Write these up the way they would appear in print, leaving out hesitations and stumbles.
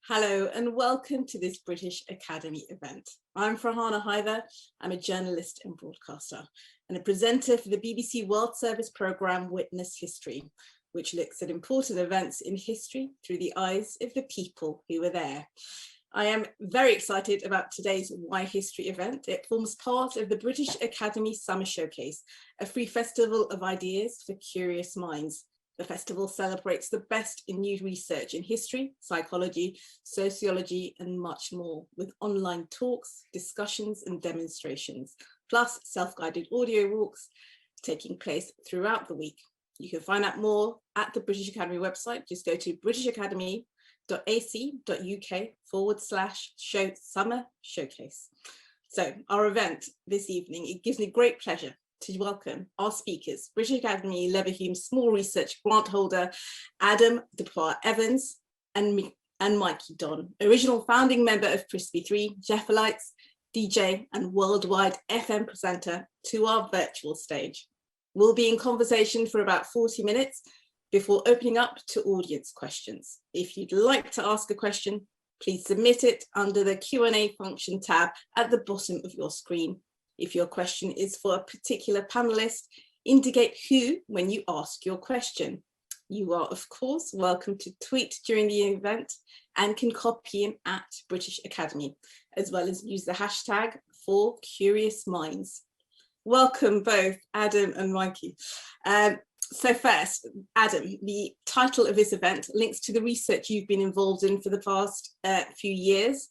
Hello and welcome to this British Academy event. I'm Farhana Hyder. I'm a journalist and broadcaster and a presenter for the BBC World Service programme Witness History, which looks at important events in history through the eyes of the people who were there. I am very excited about today's Why History event. It forms part of the British Academy Summer Showcase, a free festival of ideas for curious minds. The festival celebrates the best in new research in history, psychology, sociology, and much more, with online talks, discussions, and demonstrations, plus self-guided audio walks taking place throughout the week. You can find out more at the British Academy website. Just go to britishacademy.ac.uk/summer showcase. So our event this evening, it gives me great pleasure to welcome our speakers, British Academy Leverhulme Small Research Grant holder, Adam de Paor-Evans and Mikey D.O.N, original founding member of Crispy 3, Jeffelites, DJ and worldwide FM presenter, to our virtual stage. We'll be in conversation for about 40 minutes before opening up to audience questions. If you'd like to ask a question, please submit it under the Q&A function tab at the bottom of your screen. If your question is for a particular panelist, indicate who when you ask your question. You are, of course, welcome to tweet during the event and can copy him at British Academy, as well as use the hashtag #ForCuriousMinds. Welcome both Adam and Mikey. So first, Adam, the title of this event links to the research you've been involved in for the past few years.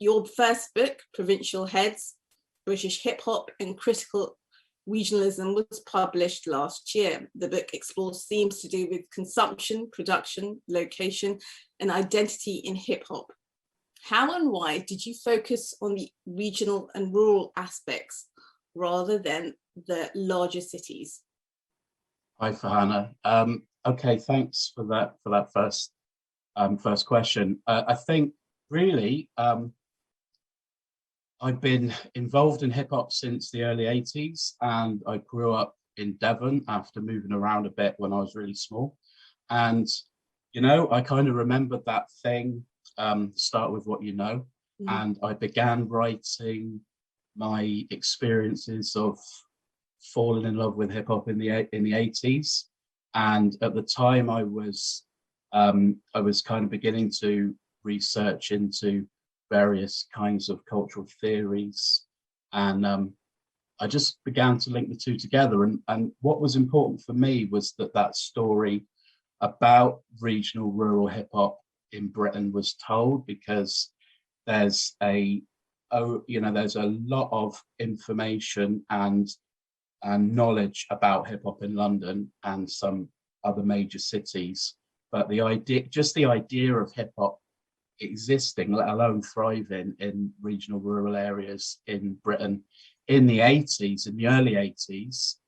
Your first book, Provincial Heads, British Hip Hop and Critical Regionalism, was published last year. The book explores themes to do with consumption, production, location, and identity in hip hop. How and why did you focus on the regional and rural aspects rather than the larger cities? Hi, Farhana. Okay, thanks for that first question. I think really I've been involved in hip hop since the early 80s, and I grew up in Devon after moving around a bit when I was really small. And, you know, I kind of remembered that thing, start with what you know. And I began writing my experiences of falling in love with hip hop in the 80s. And at the time I was kind of beginning to research into various kinds of cultural theories, and I just began to link the two together. And what was important for me was that story about regional rural hip hop in Britain was told, because there's a lot of information and knowledge about hip hop in London and some other major cities, but the idea of hip hop existing, let alone thriving in regional rural areas in Britain in the 80s, in the early 80s,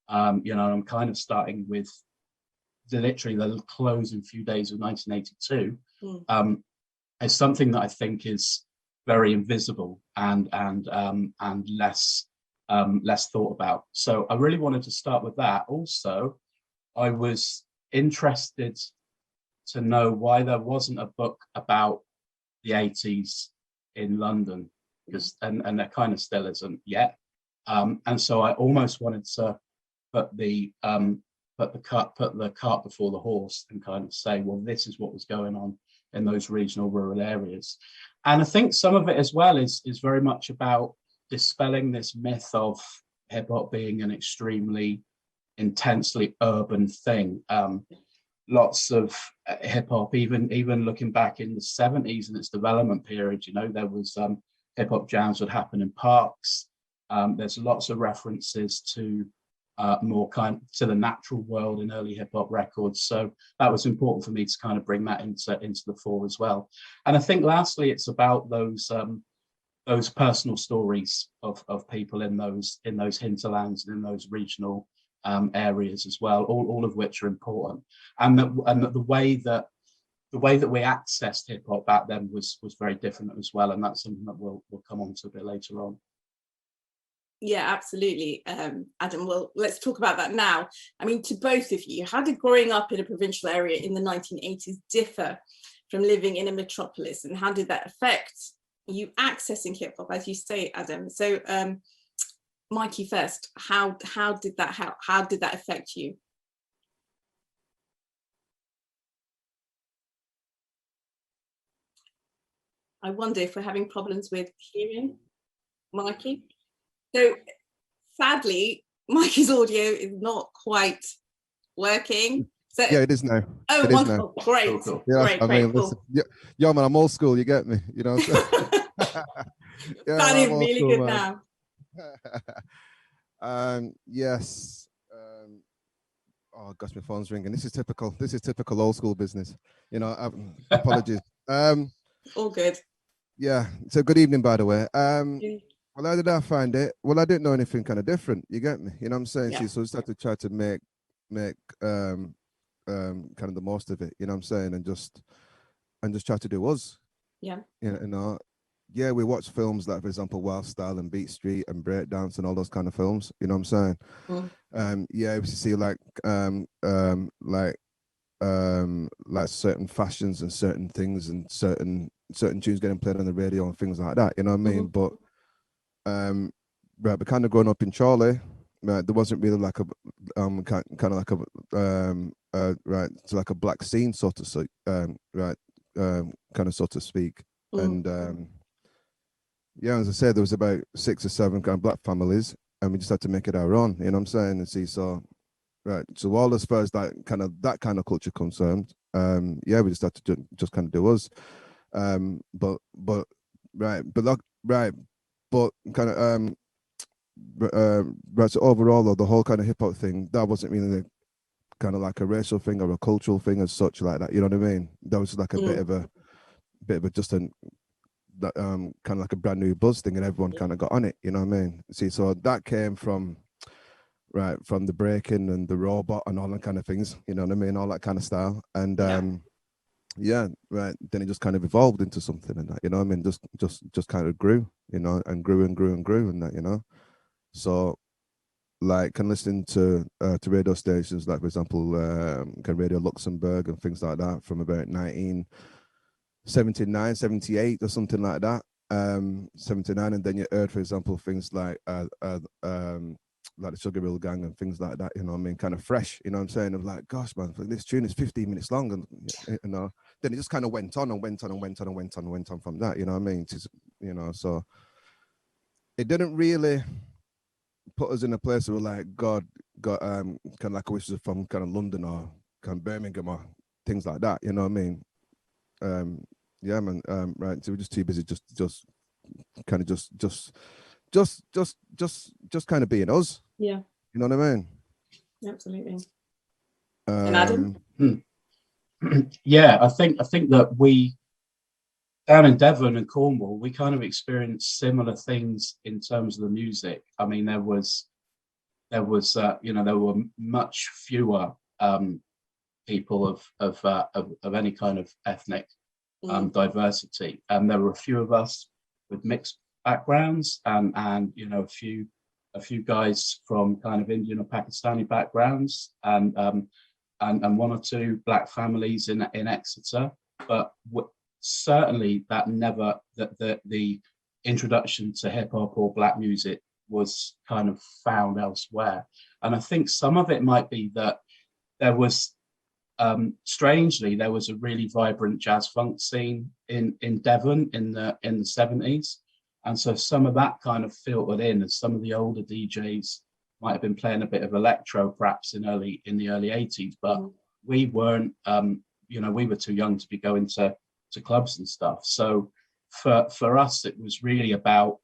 I'm kind of starting with literally the closing few days of 1982, is something that I think is very invisible and less thought about. So I really wanted to start with that. Also, I was interested to know why there wasn't a book about the 80s in London, because and there kind of still isn't yet. And so I almost wanted to put the cart before the horse and kind of say, well, this is what was going on in those regional rural areas. And I think some of it as well is very much about dispelling this myth of hip hop being an extremely intensely urban thing. Lots of hip hop, even looking back in the 70s and its development period, there was hip hop jams would happen in parks. There's lots of references to to the natural world in early hip hop records. So that was important for me to kind of bring that into the fore as well. And I think lastly, it's about those personal stories of people in those hinterlands and in those regional areas as well, all of which are important, and that the way that we accessed hip hop back then was very different as well, and that's something that we'll come on to a bit later on. Yeah, absolutely, Adam. Well, let's talk about that now. I mean, to both of you, how did growing up in a provincial area in the 1980s differ from living in a metropolis, and how did that affect you accessing hip hop, as you say, Adam? So, Mikey first, how did that affect you? I wonder if we're having problems with hearing Mikey. So sadly, Mikey's audio is not quite working. So Yeah, it is now. oh, it is now. wonderful, great, Cool. Yeah, great, I mean, cool. listen, yeah, man, I'm old school. You get me? You know. So, yeah, Sounding I'm old really school, good man. now. Yes. Oh gosh, my phone's ringing. This is typical. This is typical old school business. You know. Apologies. All good. Yeah. So good evening, by the way. Yeah. Well, how did I find it? Well, I didn't know anything kind of different. You get me? You know what I'm saying? Yeah. See, so I just had to try to make kind of the most of it. You know what I'm saying? And just try to do us. Yeah. You know, yeah, we watch films like, for example, Wild Style and Beat Street and Breakdance and all those kind of films. You know what I'm saying? Yeah, we used to see like certain fashions and certain things and certain tunes getting played on the radio and things like that. You know what I mean? But right, but kind of growing up in Charlie, right, there wasn't really like a kind of like a right, so like a black scene, so to say, right, kind of so to speak. And yeah, as I said, there was about 6 or 7 kind of black families, and we just had to make it our own. You know what I'm saying? And see, so right, so all as far as that kind of culture concerned, yeah, we just had to just kind of do us. But right, but like right, but kind of right. So overall, though, the whole kind of hip hop thing, that wasn't really kind of like a racial thing or a cultural thing as such, like that. You know what I mean? That was like a bit of a just an kind of like a brand new buzz thing, and everyone kind of got on it. You know what I mean? See, so that came from the breaking and the robot and all that kind of things. You know what I mean? All that kind of style. And yeah, right. Then it just kind of evolved into something, and that, you know what I mean? Just kind of grew, you know, and grew and grew and grew, and that, you know. So, like, can listen to radio stations, like, for example, can Radio Luxembourg and things like that from about 1979, 78 or something like that. 79, and then you heard, for example, things like the Sugar Hill Gang and things like that, you know what I mean, kind of fresh, you know what I'm saying, of like, gosh, man, this tune is 15 minutes long, and you know, then it just kind of went on and went on and went on and went on and went on from that, you know what I mean, you know, so it didn't really put us in a place where like God got kind of like wishes from kind of London or kind of Birmingham or things like that, you know what I mean. Yeah, man, right, so we're just too busy just kind of just kind of being us. Yeah. You know what I mean? Absolutely. And Adam? Yeah, I think that we down in Devon and Cornwall, we kind of experienced similar things in terms of the music. I mean, there was you know, there were much fewer people of any kind of ethnic diversity, and there were a few of us with mixed backgrounds, and you know, a few guys from kind of Indian or Pakistani backgrounds, and 1 or 2 black families in Exeter, but certainly that never the introduction to hip hop or black music was kind of found elsewhere. And I think some of it might be that there was strangely there was a really vibrant jazz funk scene in Devon in the 70s, and so some of that kind of filtered in, as some of the older DJs might have been playing a bit of electro perhaps in the early 80s, but we weren't, you know, we were too young to be going to clubs and stuff. So for us, it was really about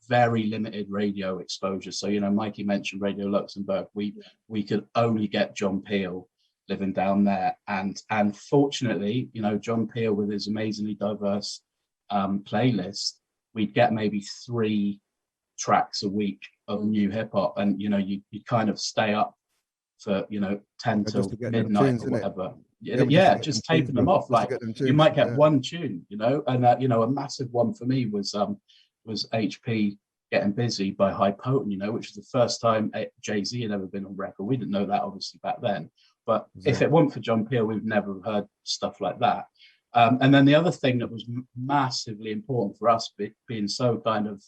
very limited radio exposure. So, you know, Mikey mentioned Radio Luxembourg. We could only get John Peel living down there, and fortunately, you know, John Peel with his amazingly diverse playlist, we'd get maybe 3 tracks a week of new hip hop, and you know, you kind of stay up for, you know, 10 till midnight or whatever. Yeah, just taping them off. Like, you might get 1 tune, you know, and you know, a massive one for me was HP Getting Busy by High Potent, you know, which was the first time Jay-Z had ever been on record. We didn't know that obviously back then, but if it weren't for John Peel, we've never heard stuff like that. And then the other thing that was massively important for us, being so kind of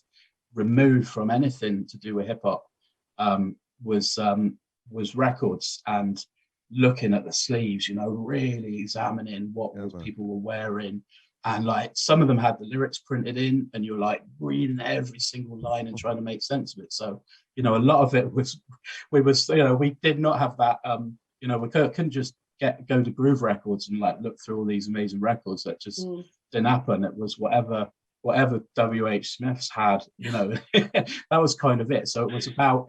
removed from anything to do with hip hop, was records and looking at the sleeves, you know, really examining what people were wearing. And like some of them had the lyrics printed in, and you're like reading every single line and trying to make sense of it. So, you know, a lot of it was, we did not have that, we couldn't just go to Groove Records and like look through all these amazing records. That just didn't happen. It was whatever WH Smith's had, you know, that was kind of it. So it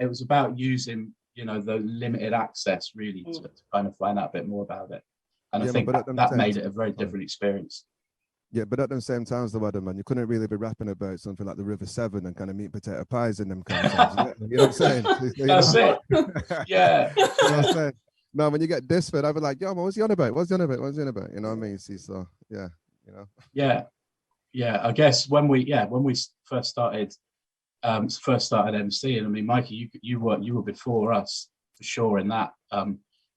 was about using, you know, the limited access really to kind of find out a bit more about it. And I think that made it a very different experience. Yeah, but at the same time, though, Adam, man, you couldn't really be rapping about something like the River Severn and kind of meat potato pies in them kind of times. You know what I'm saying? That's it. Yeah. You know what I'm saying? No, when you get this fit, I'd be like, yo, man, what's he on about? What's he on about? What's he on about? You know what I mean? See, so yeah, you know. Yeah. I guess when we first started MCing, I mean, Mikey, you were before us for sure in that.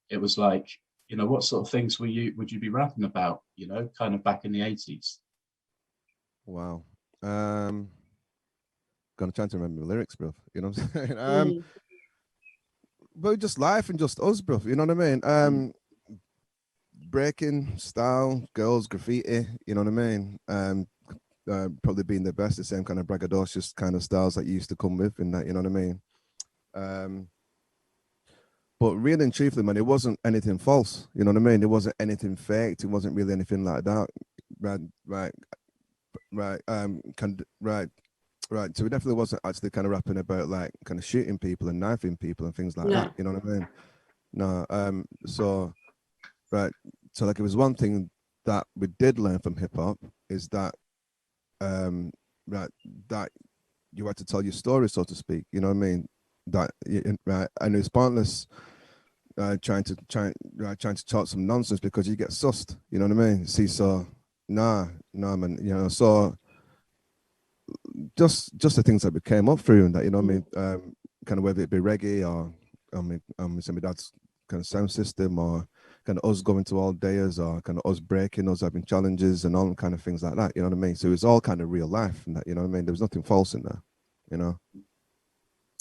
It was like, you know, what sort of things would you be rapping about, you know, kind of back in the 80s? Wow. Gonna try to remember the lyrics, bro. You know what I'm saying? But just life and just us, bro. You know what I mean? Breaking, style, girls, graffiti, you know what I mean? Probably being the best, the same kind of braggadocious kind of styles that you used to come with and that, you know what I mean? But really and truthfully, man, it wasn't anything false. You know what I mean? It wasn't anything faked. It wasn't really anything like that. Right. So it definitely wasn't actually kind of rapping about like kind of shooting people and knifing people and things like that. You know what I mean? No. So like it was one thing that we did learn from hip hop is that that you had to tell your story, so to speak. You know what I mean? And it's pointless trying to talk some nonsense because you get sussed. You know what I mean? See, so nah, man. You know, so just the things that we came up through and that, you know what I mean? Kind of whether it be reggae or some of dad's kind of sound system or kind of us going to all days or kind of us breaking, us having challenges and all kind of things like that. You know what I mean? So it was all kind of real life and that. You know what I mean? There was nothing false in there. You know.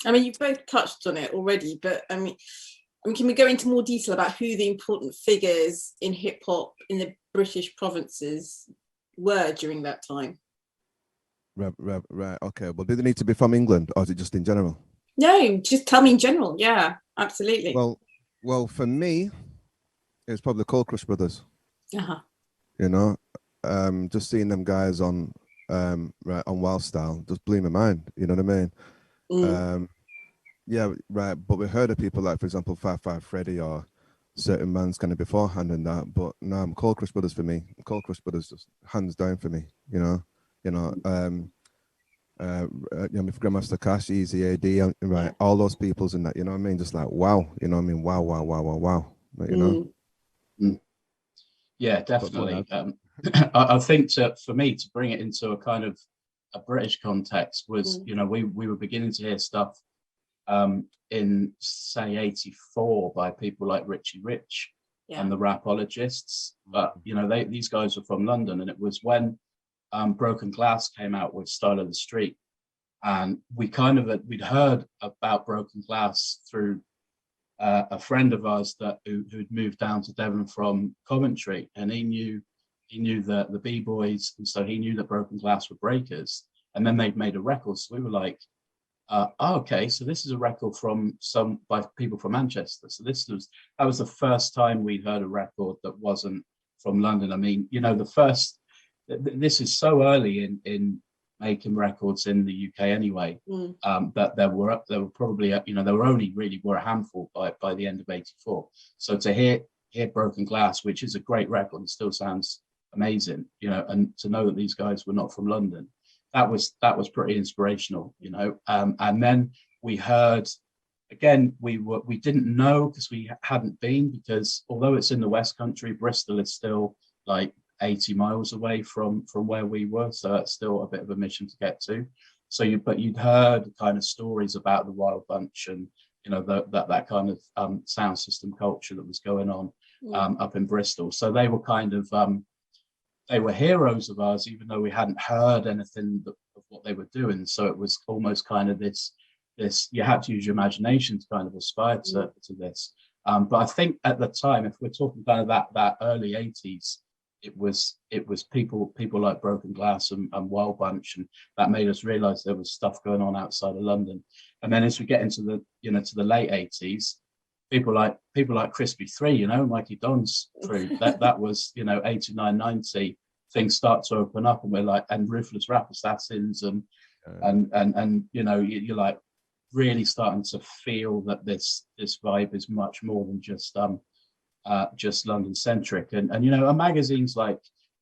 I mean, you've both touched on it already, but I mean, can we go into more detail about who the important figures in hip hop in the British provinces were during that time? Right. Okay. Well, do they need to be from England or is it just in general? No, just tell me in general. Yeah, absolutely. Well, for me, it's probably the Cold Crush Brothers. Uh-huh. You know, just seeing them guys on Wild Style just blew my mind. You know what I mean? Yeah, right. But we heard of people like, for example, 5 Freddy or certain bands kind of beforehand and that. But no, Cold Crush Brothers for me. Cold Crush Brothers just hands down for me. You know, with Grandmaster Cash, Easy AD, right? All those peoples and that. You know what I mean? Just like wow. You know what I mean? Wow. You know. Yeah, definitely. I think for me to bring it into a kind of a British context was, you know, we were beginning to hear stuff in say 84 by people like Richie Rich and the Rapologists, but you know these guys were from London, and it was when Broken Glass came out with Style of the Street, and we'd heard about Broken Glass through a friend of ours who'd moved down to Devon from Coventry, and he knew the B-boys, and so he knew that Broken Glass were breakers, and then they'd made a record. So we were like, okay, so this is a record by people from Manchester. So that was the first time we'd heard a record that wasn't from London. I mean, you know, this is so early in making records in the UK anyway, that there were probably, you know, there were only really a handful by the end of 84. So to hear Broken Glass, which is a great record and still sounds amazing, you know, and to know that these guys were not from London, that was pretty inspirational, you know. And then we heard, again, we didn't know because we hadn't been, because although it's in the West Country, Bristol is still like 80 miles away from where we were, so that's still a bit of a mission to get to. So you'd heard kind of stories about the Wild Bunch and, you know, that kind of sound system culture that was going on up in Bristol. So they were kind of they were heroes of ours, even though we hadn't heard anything of what they were doing. So it was almost kind of this you had to use your imagination to kind of aspire to this. But I think at the time, if we're talking kind of that early 80s, it was people like Broken Glass and Wild Bunch, and that made us realize there was stuff going on outside of London. And then as we get into the late 80s, people like Crispy 3, Mikey Don's crew, that was 89, 90, things start to open up, and we're like, and Ruthless Rap Assassins, and you're like really starting to feel that this vibe is much more than just London centric, and magazines like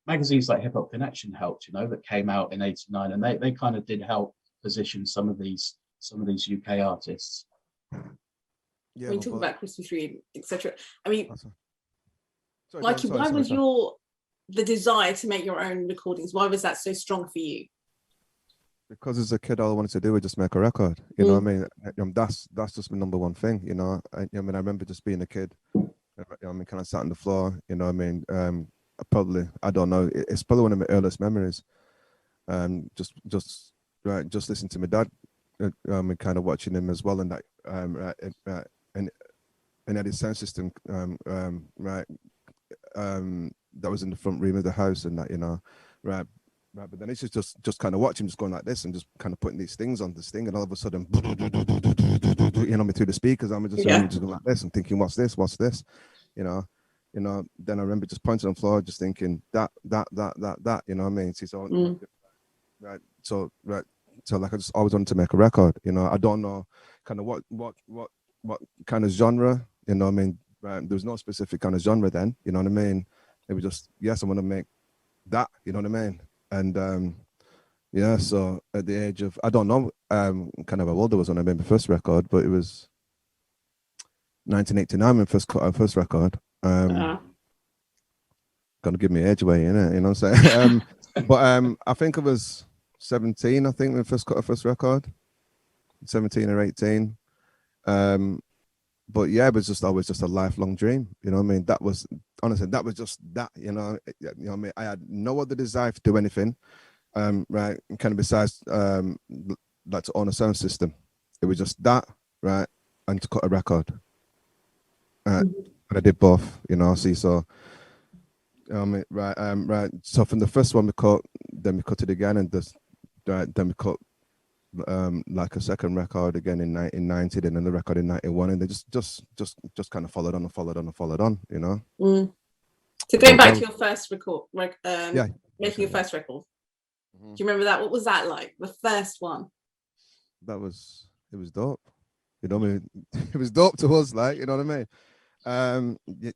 Hip Hop Connection helped, that came out in 89, and they kind of did help position some of these UK artists. Yeah, when you talk about Crispy 3, etc. I mean, Mikey, why was the desire to make your own recordings? Why was that so strong for you? Because as a kid, all I wanted to do was just make a record. You know what I mean? That's just my number one thing. I remember just being a kid. Kind of sat on the floor. I don't know. It's probably one of my earliest memories. Just listening to my dad. And kind of watching him as well, and that and had his sound system that was in the front room of the house, and that but then it's just kind of watching him just going like this and just kind of putting these things on this thing, and all of a sudden me through the speakers, I'm just going like this and thinking, what's this, then I remember just pointing on the floor, just thinking that so like I just always wanted to make a record. I don't know kind of what kind of genre, there was no specific kind of genre then, it was just, yes, I want to make that, and so at the age of, I don't know kind of how old I was when I made my first record, but it was 1989 when I first cut our first record. Gonna give me age away, innit? You know what I'm saying? But I think it was 17, I think, when I first cut our first record. 17 or 18. But yeah, it was just always just a lifelong dream. That was, honestly, that was just that, I had no other desire to do anything, right? Kind of besides like to own a sound system. It was just that, right? And to cut a record. And I did both, so right. So from the first one we cut, then we cut it again, and then we cut like a second record again in 1990, then another record in 91, and they just kind of followed on, So going back to your first record, making your first record, do you remember that? What was that like? The first one? It was dope. It was dope to us, like, you know what I mean?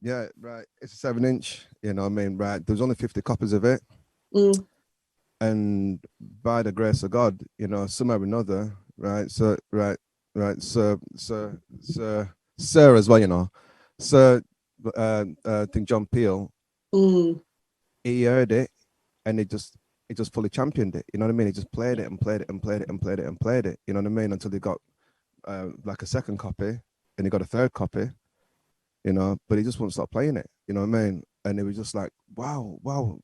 Yeah, right. It's a 7-inch, right? There was only 50 copies of it. And by the grace of God, somehow or another, right? So, right. Sir as well, Sir, I think John Peel, he heard it, and he just fully championed it. You know what I mean? He just played it and played it and played it and played it and played it. You know what I mean? Until he got like a second copy, and he got a third copy. But he just wouldn't stop playing it. You know what I mean? And it was just like, wow, yo,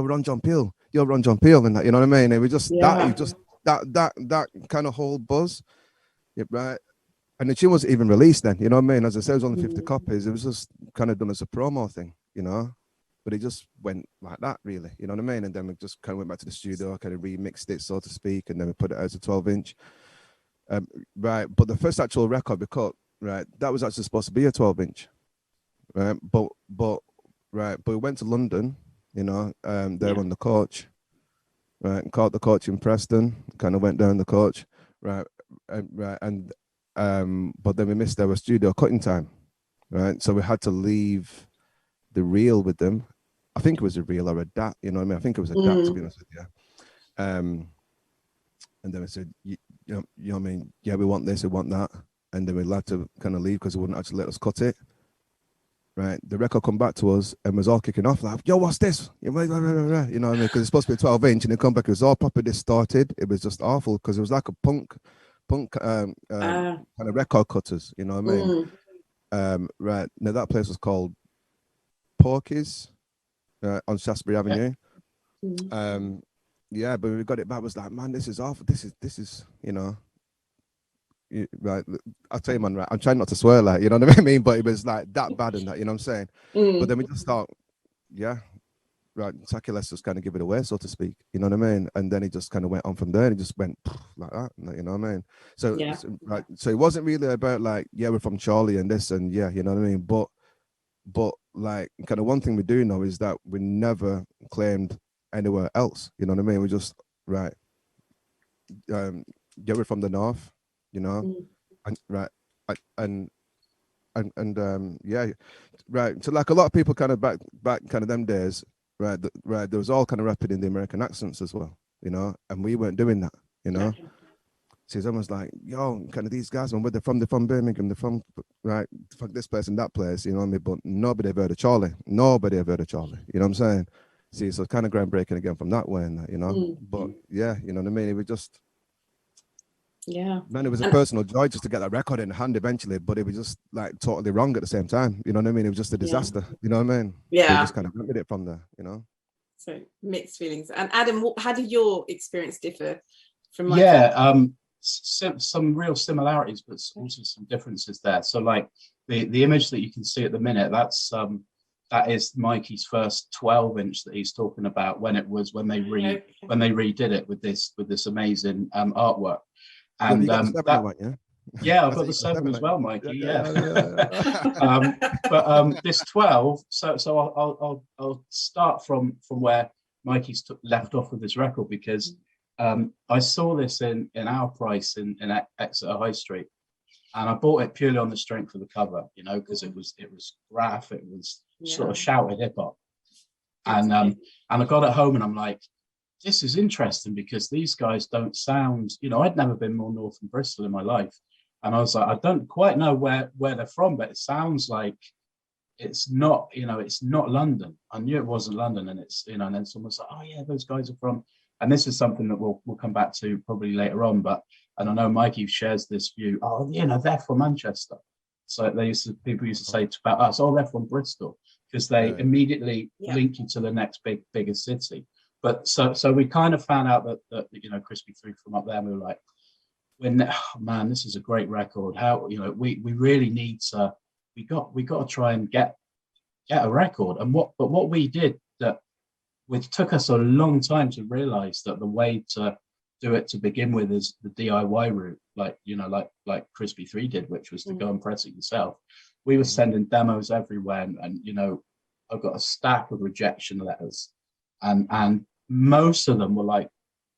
run John Peel, and that, you know what I mean? It was just that kind of whole buzz, right? And the tune wasn't even released then, you know what I mean? As I said, it was only 50 copies. It was just kind of done as a promo thing, But it just went like that, really, you know what I mean? And then we just kind of went back to the studio, kind of remixed it, so to speak, and then we put it as a 12-inch, right? But the first actual record we cut, right, that was actually supposed to be a 12-inch. Right, but we went to London, there on the coach, right, and caught the coach in Preston, kind of went down the coach, right, and but then we missed our studio cutting time, right, so we had to leave the reel with them. I think it was a reel or a DAT, you know what I mean? I think it was a DAT, to be honest with you. And then we said, you know what I mean? Yeah, we want this, we want that, and then we had to kind of leave because they wouldn't actually let us cut it. Right, the record come back to us and was all kicking off like, yo, what's this? You know what I mean? Because it's supposed to be a 12-inch, and it come back, it was all proper distorted. It was just awful because it was like a punk kind of record cutters, you know what I mean? Right, now that place was called Porky's, on Shaftesbury Avenue. Mm. Yeah, but we got it back. Was like, man, this is awful. This is, right. I'll tell you, man. Right, I'm trying not to swear, like, you know what I mean. But it was like that bad, and that, you know what I'm saying. But then we just thought, yeah, right, Taki, let's just kind of give it away, so to speak. You know what I mean? And then he just kind of went on from there, and he just went like that. You know what I mean? So, right. So it wasn't really about like, yeah, we're from Charlie and this, and yeah, you know what I mean. But like, kind of one thing we do know is that we never claimed anywhere else. You know what I mean? We just right. Yeah, we're from the north. You know, and right, and yeah, right. So like a lot of people kind of back kind of them days, right? Right, there was all kind of rapping in the American accents as well, you know, and we weren't doing that, you know. So it's almost like, yo, kind of these guys, man, where they're from Birmingham, they're from right, fuck this place and that place, you know what I mean? But nobody ever heard of Charlie. Nobody ever heard of Charlie. You know what I'm saying? See, so kind of groundbreaking again from that way, and that, you know. But yeah, you know what I mean? It was just. Yeah, man, it was a personal joy just to get that record in hand eventually, but it was just like totally wrong at the same time. You know what I mean? It was just a disaster. You know what I mean? Yeah. So we just kind of remembered it from there, you know? So mixed feelings. And Adam, how did your experience differ from mine? Yeah, some real similarities, but also some differences there. So like the image that you can see at the minute, that is Mikey's first 12-inch that he's talking about when they redid it with this amazing artwork. And you got the 7 one, yeah? Yeah, I've got the 7 as well, Mikey. Yeah. But this 12. So I'll start from where Mikey's left off with this record, because I saw this in our price in Exeter High Street, and I bought it purely on the strength of the cover, you know, because it was graph, it was sort of shouted hip hop, and I got it home and I'm like, this is interesting because these guys don't sound, you know, I'd never been more north than Bristol in my life. And I was like, I don't quite know where they're from, but it sounds like it's not, you know, it's not London. I knew it wasn't London, and it's, you know, and then someone's like, oh yeah, those guys are from, and this is something that we'll come back to probably later on, but, and I know Mikey shares this view, oh, you know, they're from Manchester. So people used to say about us, oh, they're from Bristol, because they immediately link you to the next bigger city. But so we kind of found out that you know, Crispy threw from up there, and we were like, oh, man, this is a great record. How, you know, we really need to, we got to try and get a record. And what we did, that which took us a long time to realize, that the way to do it to begin with is the DIY route, like, you know, like Crispy 3 did, which was to go and press it yourself. We were sending demos everywhere, and you know, I've got a stack of rejection letters, and most of them were like,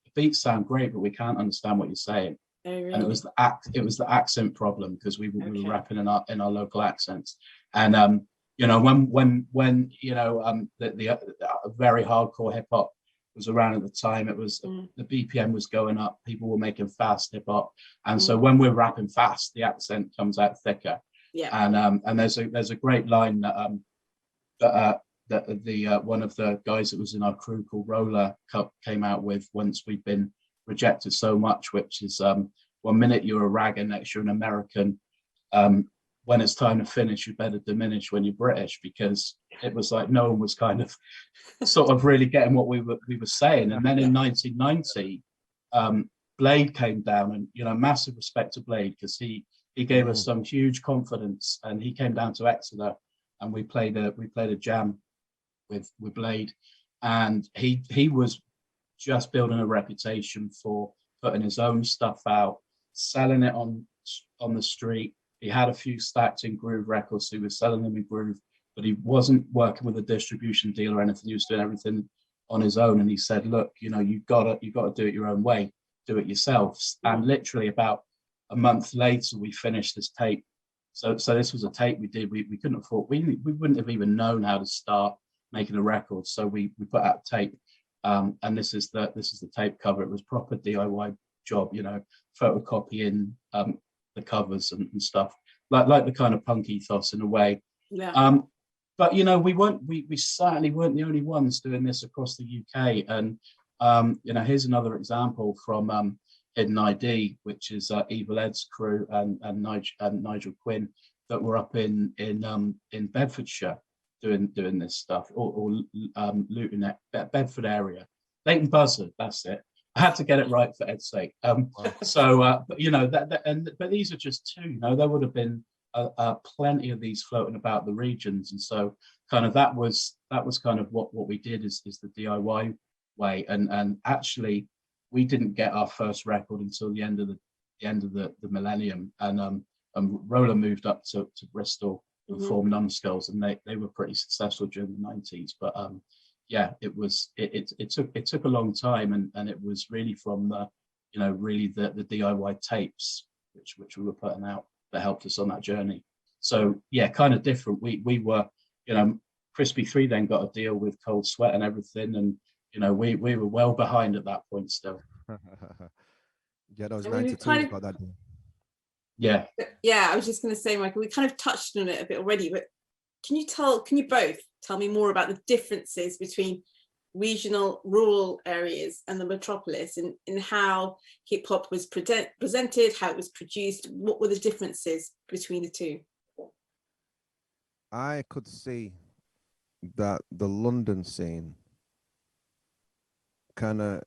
the beats sound great, but we can't understand what you're saying. Oh, really? And it was the accent problem, because we were rapping in our local accents. And you know, when you know, the very hardcore hip hop was around at the time, it was the BPM was going up, people were making fast hip hop, and so when we're rapping fast, the accent comes out thicker. Yeah. And there's a great line that one of the guys that was in our crew called Roller came out with once we'd been rejected so much, which is 1 minute you're a ragger, next you're an American. When it's time to finish, you better diminish when you're British, because it was like no one was kind of sort of really getting what we were saying. And then in 1990, Blade came down, and you know, massive respect to Blade, because he gave us some huge confidence, and he came down to Exeter, and we played a jam with Blade, and he was just building a reputation for putting his own stuff out, selling it on the street. He had a few stacked in Groove Records, so he was selling them in Groove, but he wasn't working with a distribution deal or anything. He was doing everything on his own, and he said, look, you know, you got to do it your own way, do it yourselves. And literally about a month later, we finished this tape. So this was a tape we did. We couldn't afford, we wouldn't have even known how to start making a record, so we put out a tape. And this is the tape cover. It was proper DIY job, you know, photocopying the covers and stuff, like the kind of punk ethos in a way. Yeah. But you know, we certainly weren't the only ones doing this across the UK. And you know, here's another example from Hidden ID, which is Evil Ed's crew and Nigel Quinn, that were up in Bedfordshire doing this stuff, or Luton, Bedford area, Leighton Buzzard. That's it. I had to get it right for Ed's sake. But you know but these are just two. You know, there would have been plenty of these floating about the regions, and so kind of that was kind of what we did is the DIY way, and actually we didn't get our first record until the end of the millennium, and Roller moved up to Bristol and formed Numbskulls, and they were pretty successful during the 90s. But yeah, it took a long time, and it was really from the DIY tapes which we were putting out that helped us on that journey. So yeah, kind of different. We were, Crispy 3 then got a deal with Cold Sweat and everything, and we were well behind at that point still. Yeah, that was 92 about that. Yeah. Yeah, I was just going to say, Michael, we kind of touched on it a bit already, but can you both tell me more about the differences between regional, rural areas and the metropolis, and how hip hop was presented, how it was produced? What were the differences between the two? I could see that the London scene kind of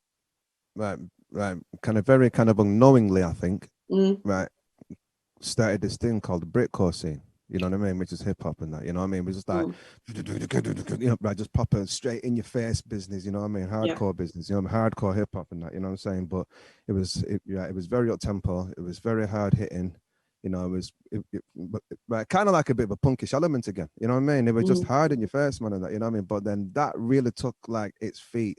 very unknowingly, I think, started this thing called the Britcore scene. You know what I mean? Which is hip hop and that. You know what I mean? It was just like, just proper straight in your face business. You know what I mean? Hardcore business. Hardcore hip hop and that. You know what I'm saying? But it was very up tempo. It was very hard hitting. It was kind of like a bit of a punkish element again. You know what I mean? It was just hard in your face, man, and that. You know what I mean? But then that really took like its feet.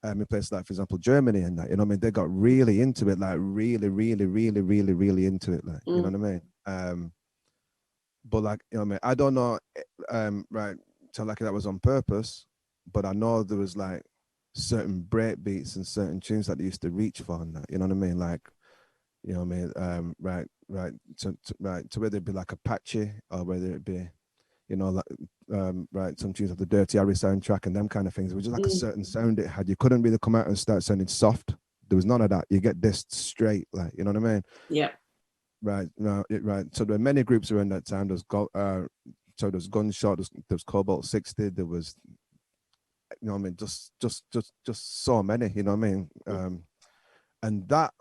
In places like, for example, Germany and that. You know what I mean? They got really into it, like really, really, really, really, really into it. Like, you know what I mean? But like, you know what I mean? I don't know, so like that was on purpose, but I know there was like certain break beats and certain tunes that they used to reach for and that, you know what I mean? Like, you know what I mean? So whether it be like Apache or whether it be, some tunes of the Dirty Harry soundtrack and them kind of things, it was just like a certain sound it had. You couldn't really come out and start sounding soft. There was none of that. You get this straight, like, you know what I mean? Yeah. Right. So there were many groups around that time. There's Gunshot, there's Cobalt 60, there was, you know what I mean, just so many, you know what I mean? And that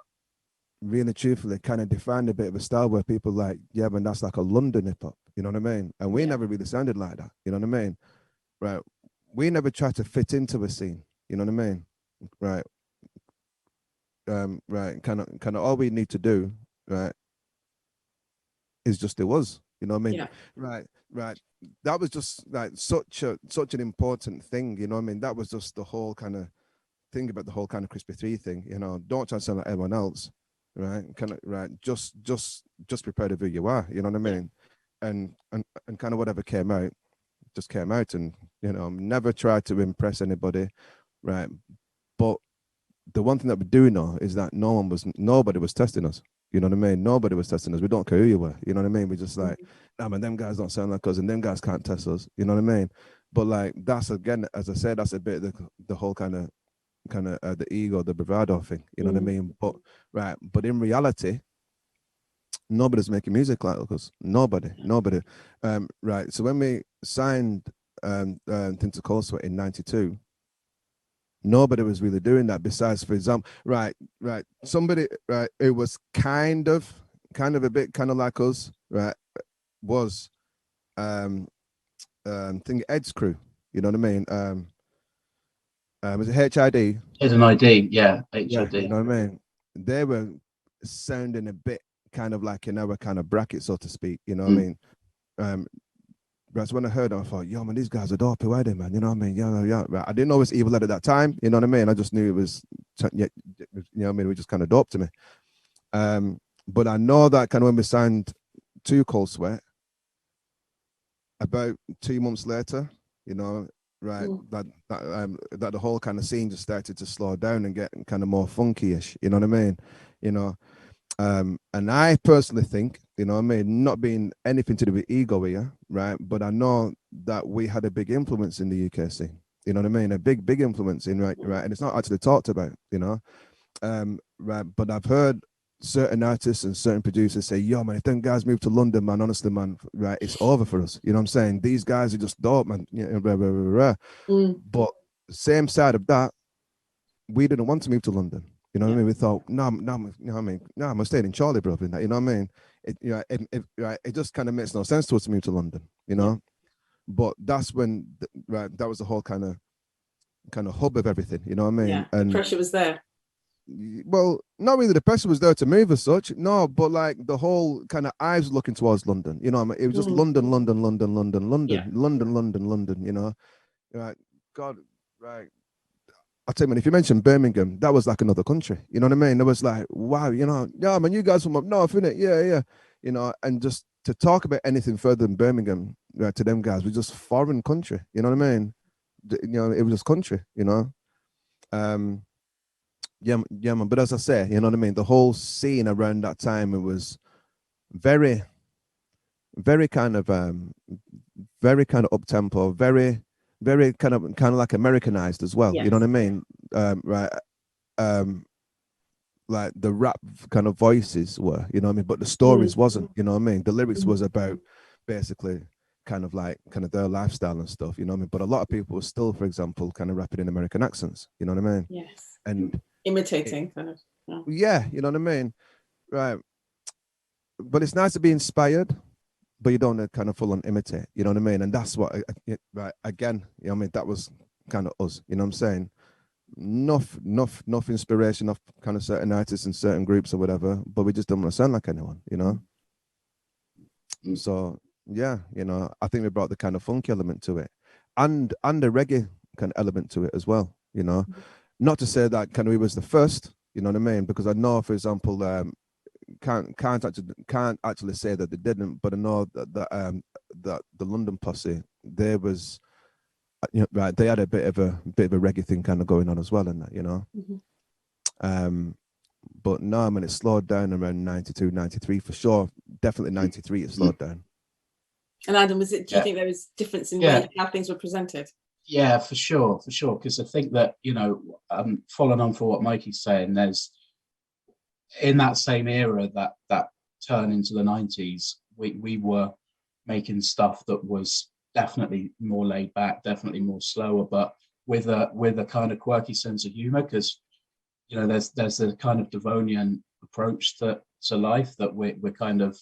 really truthfully kind of defined a bit of a style where people like, yeah, man, that's like a London hip hop, you know what I mean? And we never really sounded like that, you know what I mean? Right. We never tried to fit into a scene, you know what I mean? Right. Kind of all we need to do, right, is just it was, you know what I mean? Yeah. Right. That was just like such an important thing, you know what I mean? That was just the whole kind of thing about the whole kind of Crispy 3 thing, don't try to sound like everyone else, right? Just prepare to who you are, you know what I mean? And kind of whatever came out just came out, and never tried to impress anybody, right? But the one thing that we do know is that nobody was testing us. You know what I mean? Nobody was testing us. We don't care who you were. You know what I mean? We just like, nah, man, them guys don't sound like us, and them guys can't test us. You know what I mean? But like, that's again, as I said, that's a bit of the whole kind of the ego, the bravado thing. You know what I mean? But in reality, nobody's making music like us. Nobody. Right. So when we signed Tinta Cold Sweat in '92. Nobody was really doing that besides, for example, somebody, right, it was kind of a bit kind of like us, right, was thing Ed's crew, you know what I mean? Was it HID? Hidden ID, yeah, HID. Yeah, you know what I mean? They were sounding a bit kind of like in our kind of bracket, so to speak, you know what I mean? Right, so when I heard them, I thought, yo, man, these guys are dope. Who are they, man? You know what I mean? Yeah. Right. I didn't know it was Evil Ed at that time. You know what I mean? I just knew it was, you know what I mean? It was just kind of dope to me. But I know that kind of when we signed to Cold Sweat, about 2 months later, right, that the whole kind of scene just started to slow down and get kind of more funky-ish. You know what I mean? And I personally think, you know what I mean, not being anything to do with ego here, right? But I know that we had a big influence in the UK scene. You know what I mean? A big influence in right, and it's not actually talked about, right? But I've heard certain artists and certain producers say, yo, man, if them guys move to London, man, honestly, man, right, it's over for us. You know what I'm saying? These guys are just dope, man. You know, blah, blah, blah, blah. But same side of that, we didn't want to move to London. You know what I mean? We thought, no, no, you know what I mean? No, I'm staying in Charlie, bro. In that, you know what I mean? It just kind of makes no sense to us to move to London, you know? But that's when, that was the whole kind of hub of everything, you know what I mean? Yeah, and the pressure was there. Well, not really the pressure was there to move as such, no, but like the whole kind of eyes looking towards London, you know, it was just London, London, London, London, London, London, London, London, you know, right? God, right. I'll tell you, man, if you mentioned Birmingham, that was like another country, you know what I mean? It was like, wow, you know, yeah, man, you guys from up north, innit? Yeah, yeah, you know, and just to talk about anything further than Birmingham, right, to them guys was just foreign country, you know what I mean? You know, it was just country, you know. Yeah, man. But as I say, you know what I mean? The whole scene around that time, it was very, very kind of up tempo, very, very kind of like Americanized as well. You know what I mean? Right. Like the rap kind of voices were, you know what I mean? But the stories wasn't, you know what I mean? The lyrics was about basically kind of their lifestyle and stuff, you know what I mean? But a lot of people were still, for example, kind of rapping in American accents, you know what I mean? Yes. And imitating kind of. Yeah, you know what I mean? Right. But it's nice to be inspired, but you don't kind of full on imitate, you know what I mean? And that's what, right, again, you know what I mean? That was kind of us, you know what I'm saying? Enough inspiration of kind of certain artists and certain groups or whatever, but we just don't want to sound like anyone, you know? So, yeah, you know, I think we brought the kind of funk element to it and a reggae kind of element to it as well, you know? Not to say that kind of we was the first, you know what I mean? Because I know, for example, can't actually say that they didn't, but I know that the London posse, there was, you know, right, they had a bit of a reggae thing kind of going on as well in that, you know. But no, I mean, it slowed down around 92, 93 for sure. Definitely 93 it slowed down. And Adam, do you think there was difference in how things were presented? Yeah, for sure. Because I think that, you know, following on for what Mikey's saying, there's in that same era, that turn into the 90s, we were making stuff that was definitely more laid back, definitely more slower, but with a kind of quirky sense of humor. Because, you know, there's a kind of Devonian approach to life that we're kind of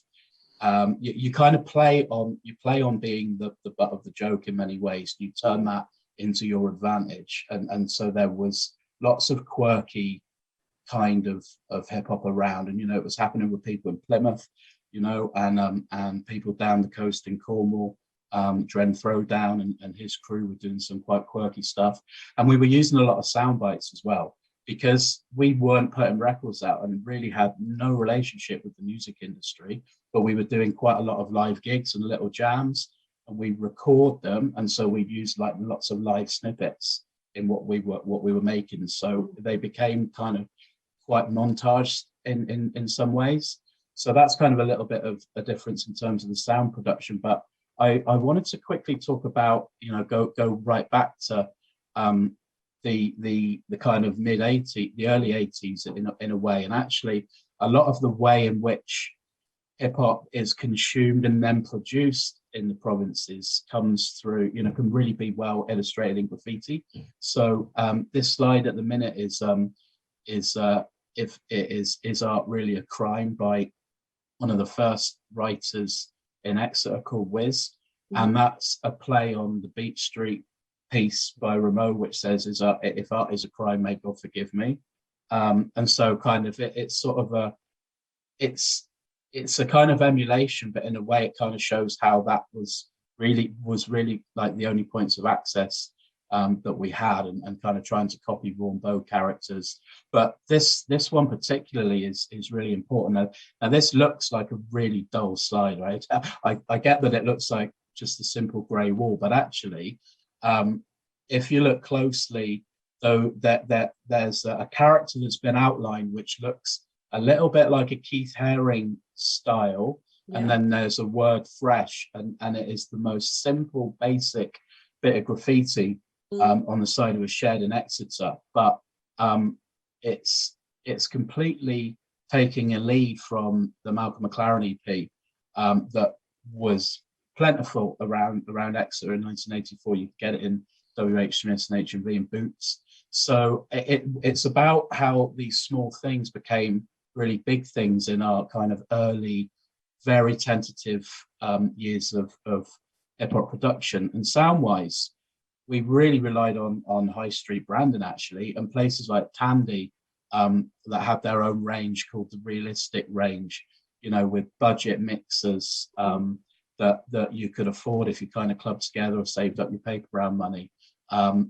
you kind of play on being the butt of the joke in many ways. You turn that into your advantage, and so there was lots of quirky kind of hip hop around, and you know, it was happening with people in Plymouth, you know, and people down the coast in Cornwall. Dren Throwdown and his crew were doing some quite quirky stuff, and we were using a lot of sound bites as well, because we weren't putting records out and really had no relationship with the music industry, but we were doing quite a lot of live gigs and little jams, and we record them, and so we'd use like lots of live snippets in what we were making, so they became kind of quite montaged in some ways. So that's kind of a little bit of a difference in terms of the sound production. But I wanted to quickly talk about, you know, go right back to the kind of mid-80s, the early 80s in a way, and actually a lot of the way in which hip hop is consumed and then produced in the provinces comes through, you know, can really be well illustrated in graffiti. So this slide at the minute is if it is art really a crime, by one of the first writers in Exeter called Wiz, and that's a play on the Beach Street piece by Rameau, which says, if art is a crime, may God forgive me. And so kind of it's sort of it's a kind of emulation, but in a way it kind of shows how that was really like the only points of access that we had, and kind of trying to copy Vaughan Bow characters. But this one particularly is really important. Now this looks like a really dull slide, right? I get that it looks like just a simple grey wall, but actually, if you look closely, though, that there's a character that's been outlined which looks a little bit like a Keith Haring style, and then there's a word fresh, and it is the most simple, basic bit of graffiti on the side of a shed in Exeter, but it's completely taking a lead from the Malcolm McLaren EP that was plentiful around Exeter in 1984. You could get it in WH Smith's and H&V and Boots. So it's about how these small things became really big things in our kind of early, very tentative years of hip hop production. And sound-wise, we really relied on high street branding actually, and places like Tandy that had their own range called the Realistic range, you know, with budget mixers that you could afford if you kind of clubbed together or saved up your paper round money,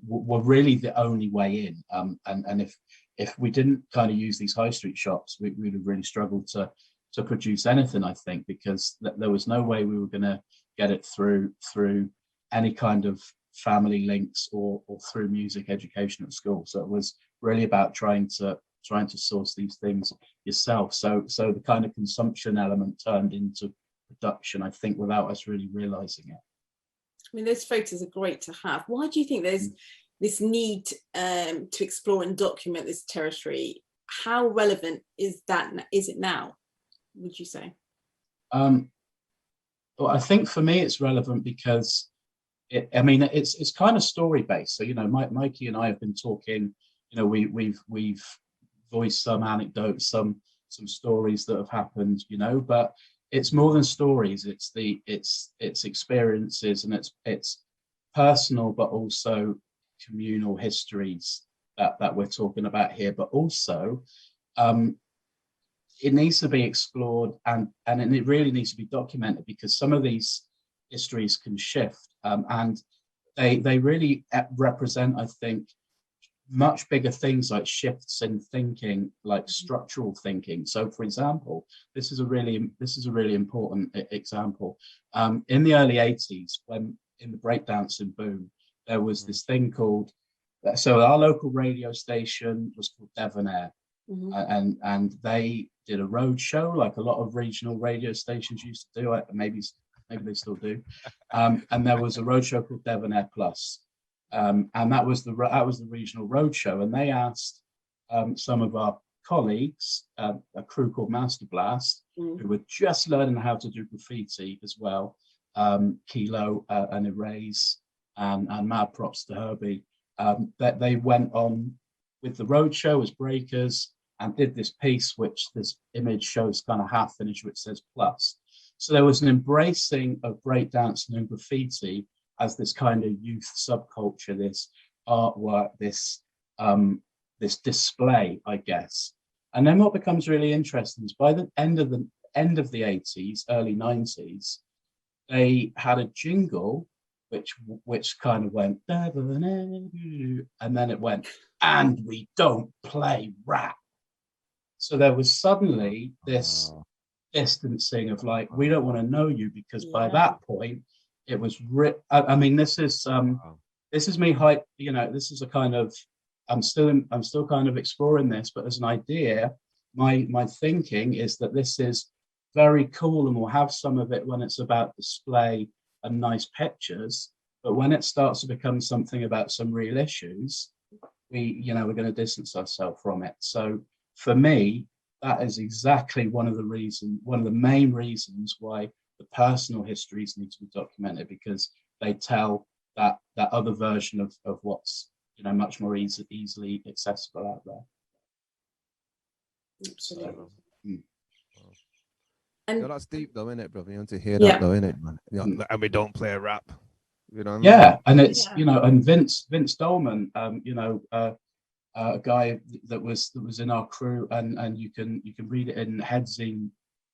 were really the only way in. And if we didn't kind of use these high street shops, we would have really struggled to produce anything, I think, because there was no way we were going to get it through any kind of family links or through music education at school. So it was really about trying to source these things yourself. So the kind of consumption element turned into production, I think, without us really realizing it. I mean, those photos are great to have. Why do you think there's this need to explore and document this territory? How relevant is it now, would you say? Well, I think for me it's relevant because it's kind of story based. So, you know, Mikey and I have been talking, you know, we've voiced some anecdotes, some stories that have happened, you know, but it's more than stories. It's experiences, and it's personal, but also communal histories that we're talking about here. But also, it needs to be explored and it really needs to be documented, because some of these histories can shift, and they really represent, I think, much bigger things like shifts in thinking, like structural thinking. So, for example, this is a really important example. In the early 80s, when in the breakdancing boom, there was this thing called, so our local radio station was called Devon and they did a road show like a lot of regional radio stations used to do. Maybe they still do. And there was a road show called Devon Air Plus. And that was the regional roadshow, and they asked some of our colleagues, a crew called Master Blast, who were just learning how to do graffiti as well, Kilo and Erase, and mad props to Herbie, that they went on with the roadshow as breakers and did this piece, which this image shows kind of half finished, which says plus. So there was an embracing of breakdancing and graffiti as this kind of youth subculture, this artwork, this display, I guess. And then what becomes really interesting is by the end of the 80s, early 90s, they had a jingle which kind of went, and then it went, and we don't play rap. So there was suddenly this distancing of like, we don't want to know you, because by that point it was I mean, this is me hype, you know, this is a kind of, I'm still kind of exploring this, but as an idea, my thinking is that this is very cool, and we'll have some of it when it's about display and nice pictures, but when it starts to become something about some real issues, we're going to distance ourselves from it. So for me, that is exactly one of the main reasons why the personal histories need to be documented, because they tell that other version of what's, you know, much more easily accessible out there. Absolutely. So, and yeah, that's deep though, isn't it, brother? You want to hear that though, innit, man? Yeah, and we don't play rap. You know what I mean? Yeah, and it's you know, and Vince Dolman, you know, a guy that was in our crew, and you can read it in Headzine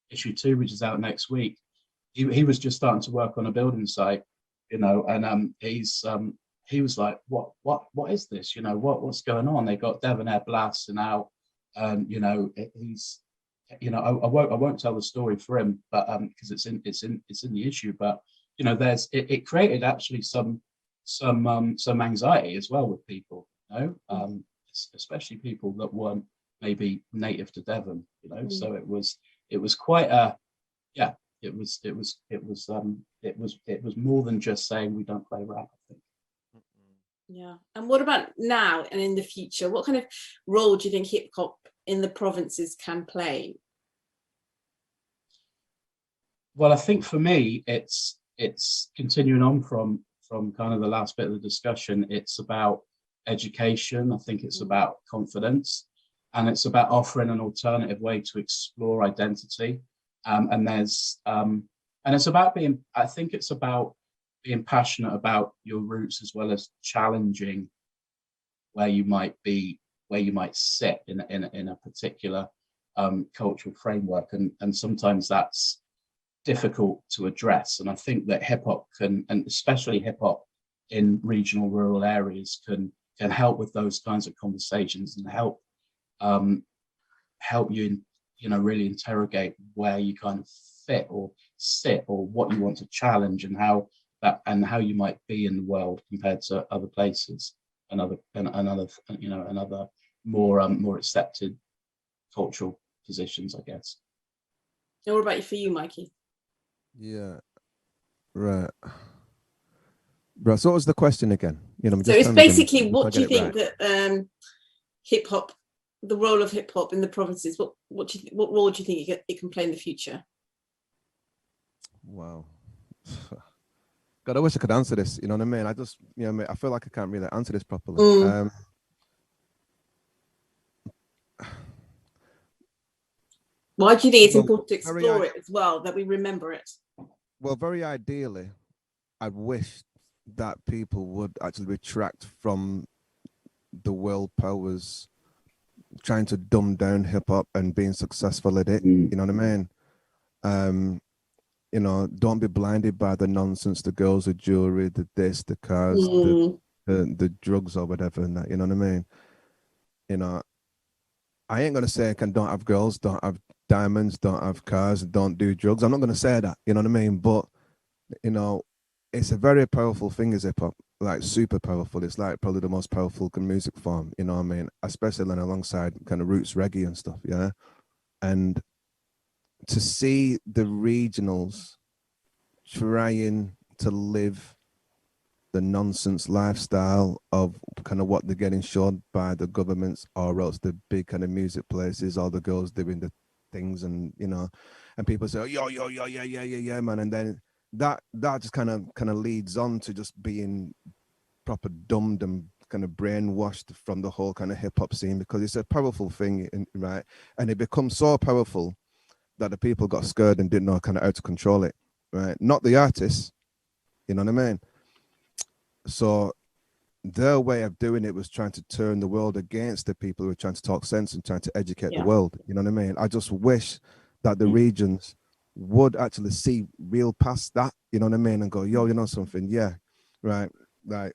issue 2, which is out next week. He was just starting to work on a building site, you know, and he was like, what is this? You know, what's going on? They got Devon Air Blast and out, you know, he's, you know, I won't tell the story for him, but because it's in the issue, but you know, it created actually some anxiety as well with people, you know, especially people that weren't maybe native to Devon, you know. So it was quite a, yeah, it was more than just saying we don't play rap, I think. Yeah. And what about now and in the future? What kind of role do you think hip hop in the provinces can play? Well, I think for me, it's continuing on from kind of the last bit of the discussion. It's about education. I think it's about confidence, and it's about offering an alternative way to explore identity. And it's about being. I think it's about being passionate about your roots as well as challenging where you might be, where you might sit in a particular cultural framework, and sometimes that's difficult to address. And I think that hip hop can, and especially hip hop in regional rural areas, can help with those kinds of conversations and help you, really interrogate where you kind of fit or sit, or what you want to challenge, and how you might be in the world compared to other places and other more accepted cultural positions, I guess. And what about for you, Mikey? Yeah, right. Right. So what was the question again? So it's basically, what do you think that hip hop, the role of hip hop in the provinces, what role do you think it can play in the future? Wow. God, I wish I could answer this. You know what I mean? I just, I feel like I can't really answer this properly. Why do you think it's important to explore it as well, that we remember it? Well, very ideally, I wish that people would actually retract from the world powers trying to dumb down hip hop and being successful at it. You know what I mean? Don't be blinded by the nonsense, the girls, the jewelry, the this, the cars, the drugs or whatever, and that. You know what I mean? I ain't gonna say don't have girls, don't have diamonds, don't have cars, don't do drugs. I'm not gonna say that. You know what I mean? But it's a very powerful thing as hip hop, like super powerful. It's like probably the most powerful music form. You know what I mean? Especially then alongside kind of roots reggae and stuff. Yeah, and to see the regionals trying to live the nonsense lifestyle of kind of what they're getting shown by the governments, or else the big kind of music places, all the girls doing the things, and and people say, oh, yo, yeah, man, and then that just kind of leads on to just being proper dumbed and kind of brainwashed from the whole kind of hip hop scene, because it's a powerful thing, right? And it becomes so powerful that the people got scared and didn't know kind of how to control it, right? Not the artists, you know what I mean? So their way of doing it was trying to turn the world against the people who are trying to talk sense and trying to educate the world. You know what I mean? I just wish that the regions would actually see real past that, you know what I mean? And go, yo, you know something? Yeah, right. Right.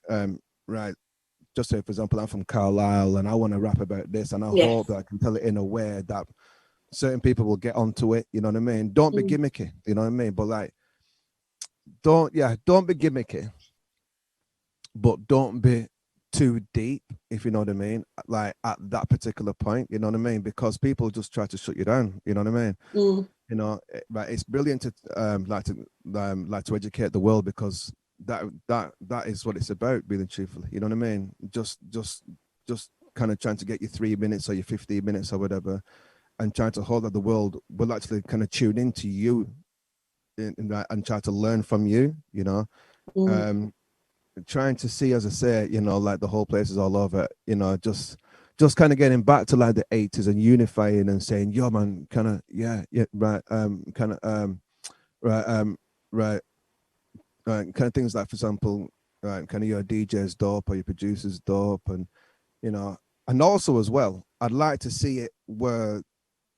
Just say, for example, I'm from Carlisle and I want to rap about this, and I hope that I can tell it in a way that certain people will get onto it, you know what I mean? Don't be gimmicky, you know what I mean? But like, don't be gimmicky, but don't be too deep, if you know what I mean, like at that particular point, you know what I mean? Because people just try to shut you down, you know what I mean? Right, it's brilliant to like to educate the world, because that is what it's about, really truthfully, you know what I mean? Just kind of trying to get your 3 minutes or your 15 minutes or whatever, and trying to hold that the world will actually kind of tune into you and try to learn from you, trying to see, as I say, like the whole place is all over, just kind of getting back to like the 80s and unifying and saying, yo man, kind of, right, kind of things like, for example, right, kind of your DJ's dope or your producer's dope, and and also as well, I'd like to see it where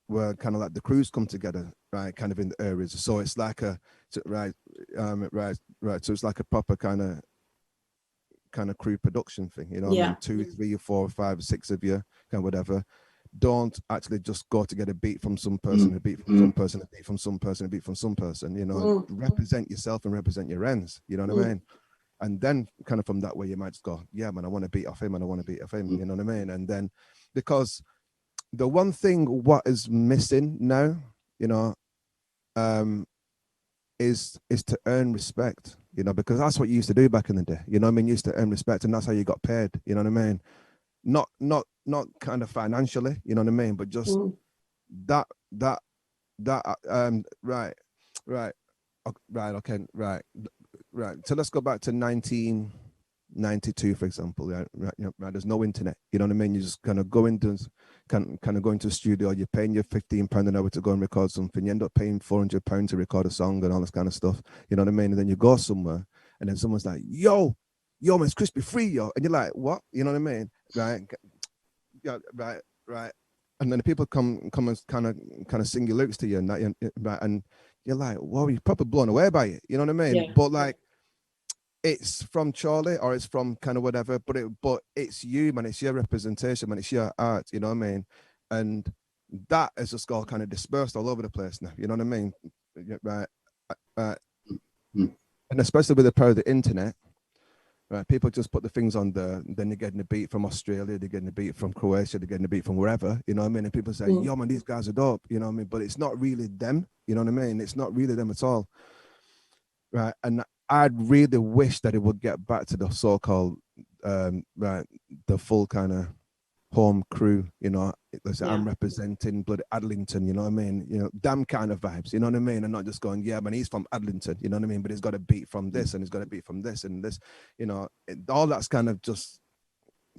kind of like the crews come together, right, kind of in the areas. So it's like right. So it's like a proper kind of crew production thing, I mean, 2, 3, 4, 5, 6 of you, kind of whatever. Don't actually just go to get a beat from some person, a beat from some person, a beat from some person, a beat from some person. Represent yourself and represent your ends. You know what I mean? And then kind of from that way, you might just go, yeah, man, I want to beat off him, and I want to beat off him. You know what I mean? And then, because the one thing what is missing now, is to earn respect, because that's what you used to do back in the day. You know what I mean? You used to earn respect, and that's how you got paid. You know what I mean? not kind of financially, you know what I mean, but just that right, okay, right. So let's go back to 1992, for example. Right, there's no internet, you know what I mean. You just kind of go into go into a studio. You're paying your £15 an hour to go and record something. You end up paying £400 to record a song and all this kind of stuff, you know what I mean. And then you go somewhere, and then someone's like, yo man, it's crispy free, yo, and you're like, what, you know what I mean, right? Yeah, right. And then the people come and kind of sing your lyrics to you, and that, right, and you're like, whoa, you're probably blown away by it, you know what I mean? Yeah. But like, it's from Charlie or it's from kind of whatever, but it's you, man. It's your representation, man. It's your art, you know what I mean? And that is just all kind of dispersed all over the place now, you know what I mean? Right. And especially with the power of the internet, right? People just put the things on there, then they're getting a beat from Australia, they're getting a beat from Croatia, they're getting a beat from wherever, you know what I mean? And people say, yo, man, these guys are dope, you know what I mean? But it's not really them, you know what I mean? It's not really them at all, right? And I'd really wish that it would get back to the so-called, right, the full kind of home crew, you know. Let's say I'm representing bloody Adlington, you know what I mean? You know, damn kind of vibes, you know what I mean? And not just going, yeah, man, he's from Adlington, you know what I mean? But he's got a beat from this and he's got a beat from this and this, you know. All that's kind of just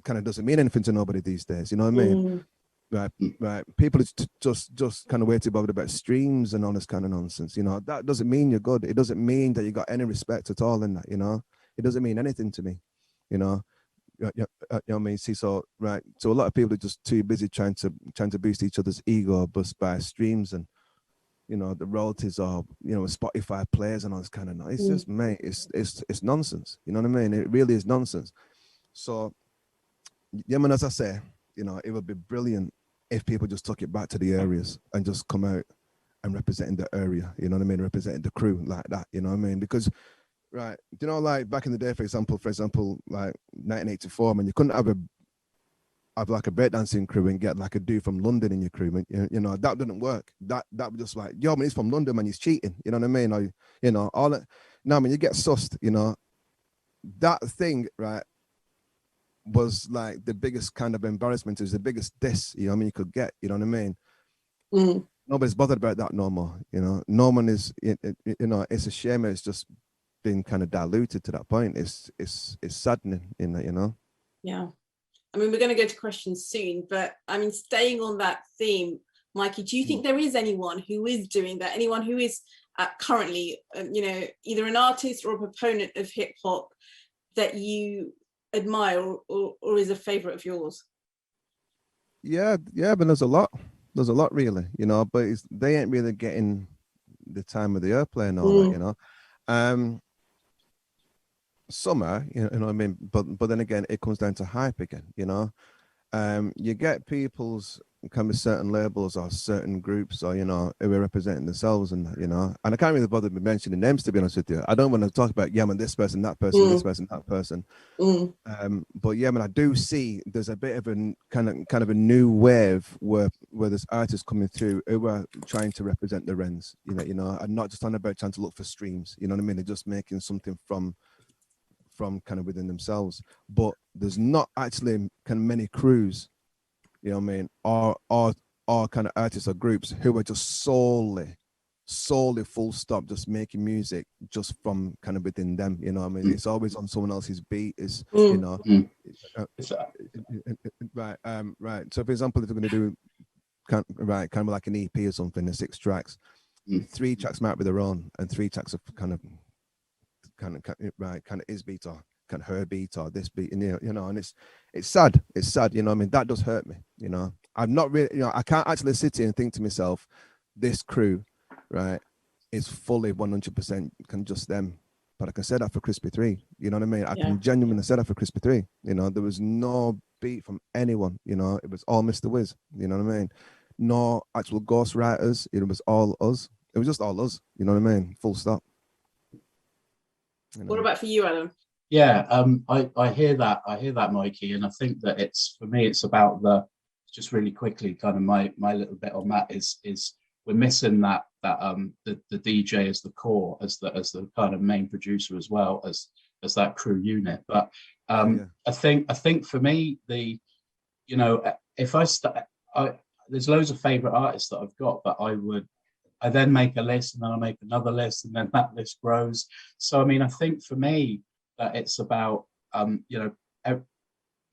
kind of doesn't mean anything to nobody these days, you know what I mean? Right. People just kind of way too bothered about streams and all this kind of nonsense, you know. That doesn't mean you're good. It doesn't mean that you got any respect at all in that, you know. It doesn't mean anything to me, you know. You know what I mean? See, so right, so a lot of people are just too busy trying to boost each other's ego, bust by streams and, you know, the royalties are, you know, Spotify plays and all this kind of noise. It's just, mate, it's nonsense. You know what I mean? It really is nonsense. So, yeah, man, as I say, you know, it would be brilliant if people just took it back to the areas and just come out and representing the area. You know what I mean? Representing the crew like that. You know what I mean? Because, right, you know, like back in the day, for example, like 1984, man, you couldn't have like a breakdancing crew and get like a dude from London in your crew, man. You know, that didn't work. That was just like, yo, man, he's from London, man, he's cheating. You know what I mean? Or, you know, all that. No, man, you get sussed, you know. That thing, right, was like the biggest kind of embarrassment, is the biggest diss, you know what I mean, you could get, you know what I mean? Nobody's bothered about that no more, you know. No one is, you know, it's a shame it's just been kind of diluted to that point. It's saddening in that, you know. Yeah, I mean, we're going to go to questions soon, but I mean, staying on that theme, Mikey, do you think there is anyone who is doing that, anyone who is currently you know, either an artist or a proponent of hip hop that you admire or is a favorite of yours? Yeah, but there's a lot really, you know, but they ain't really getting the time of the airplay and all that, you know. Some are, you know what I mean, but then again, it comes down to hype again, you know. You get people's kind of certain labels or certain groups, or, you know, who are representing themselves, and, you know, and I can't really bother with mentioning names, to be honest with you. I don't want to talk about, yeah, man, this person, that person, this person, that person. But yeah, man, I do see there's a bit of a kind of a new wave where there's artists coming through who are trying to represent the Wrens, you know, and not just on about trying to look for streams, you know what I mean? They're just making something from kind of within themselves. But there's not actually kind of many crews, you know what I mean, or kind of artists or groups who are just solely full stop just making music just from kind of within them, you know what I mean? It's always on someone else's beat, is you know. Right, so for example, if we're going to do kind of like an EP or something, the 6 tracks, 3 tracks might be their own and 3 tracks are kind of his beat or kind of her beat or this beat, and you know, and it's sad, you know what I mean? That does hurt me, you know. I'm not really, you know, I can't actually sit here and think to myself, this crew, right, is fully 100% can just them. But I can say that for Crispy 3, you know what I mean? I can genuinely say that for Crispy 3, you know. There was no beat from anyone, you know. It was all Mr. Wiz, you know what I mean? No actual ghost writers, it was all us. It was just all us, you know what I mean? Full stop. You know? What about for you, Adam? Yeah, I hear that, Mikey, and I think that it's, for me, it's about just really quickly, kind of my little bit on that is we're missing that the DJ as the core, as the kind of main producer, as well as that crew unit. But I think for me, the you know, if I there's loads of favorite artists that I've got, but I then make a list, and then I make another list, and then that list grows. So I mean, I think for me that it's about you know,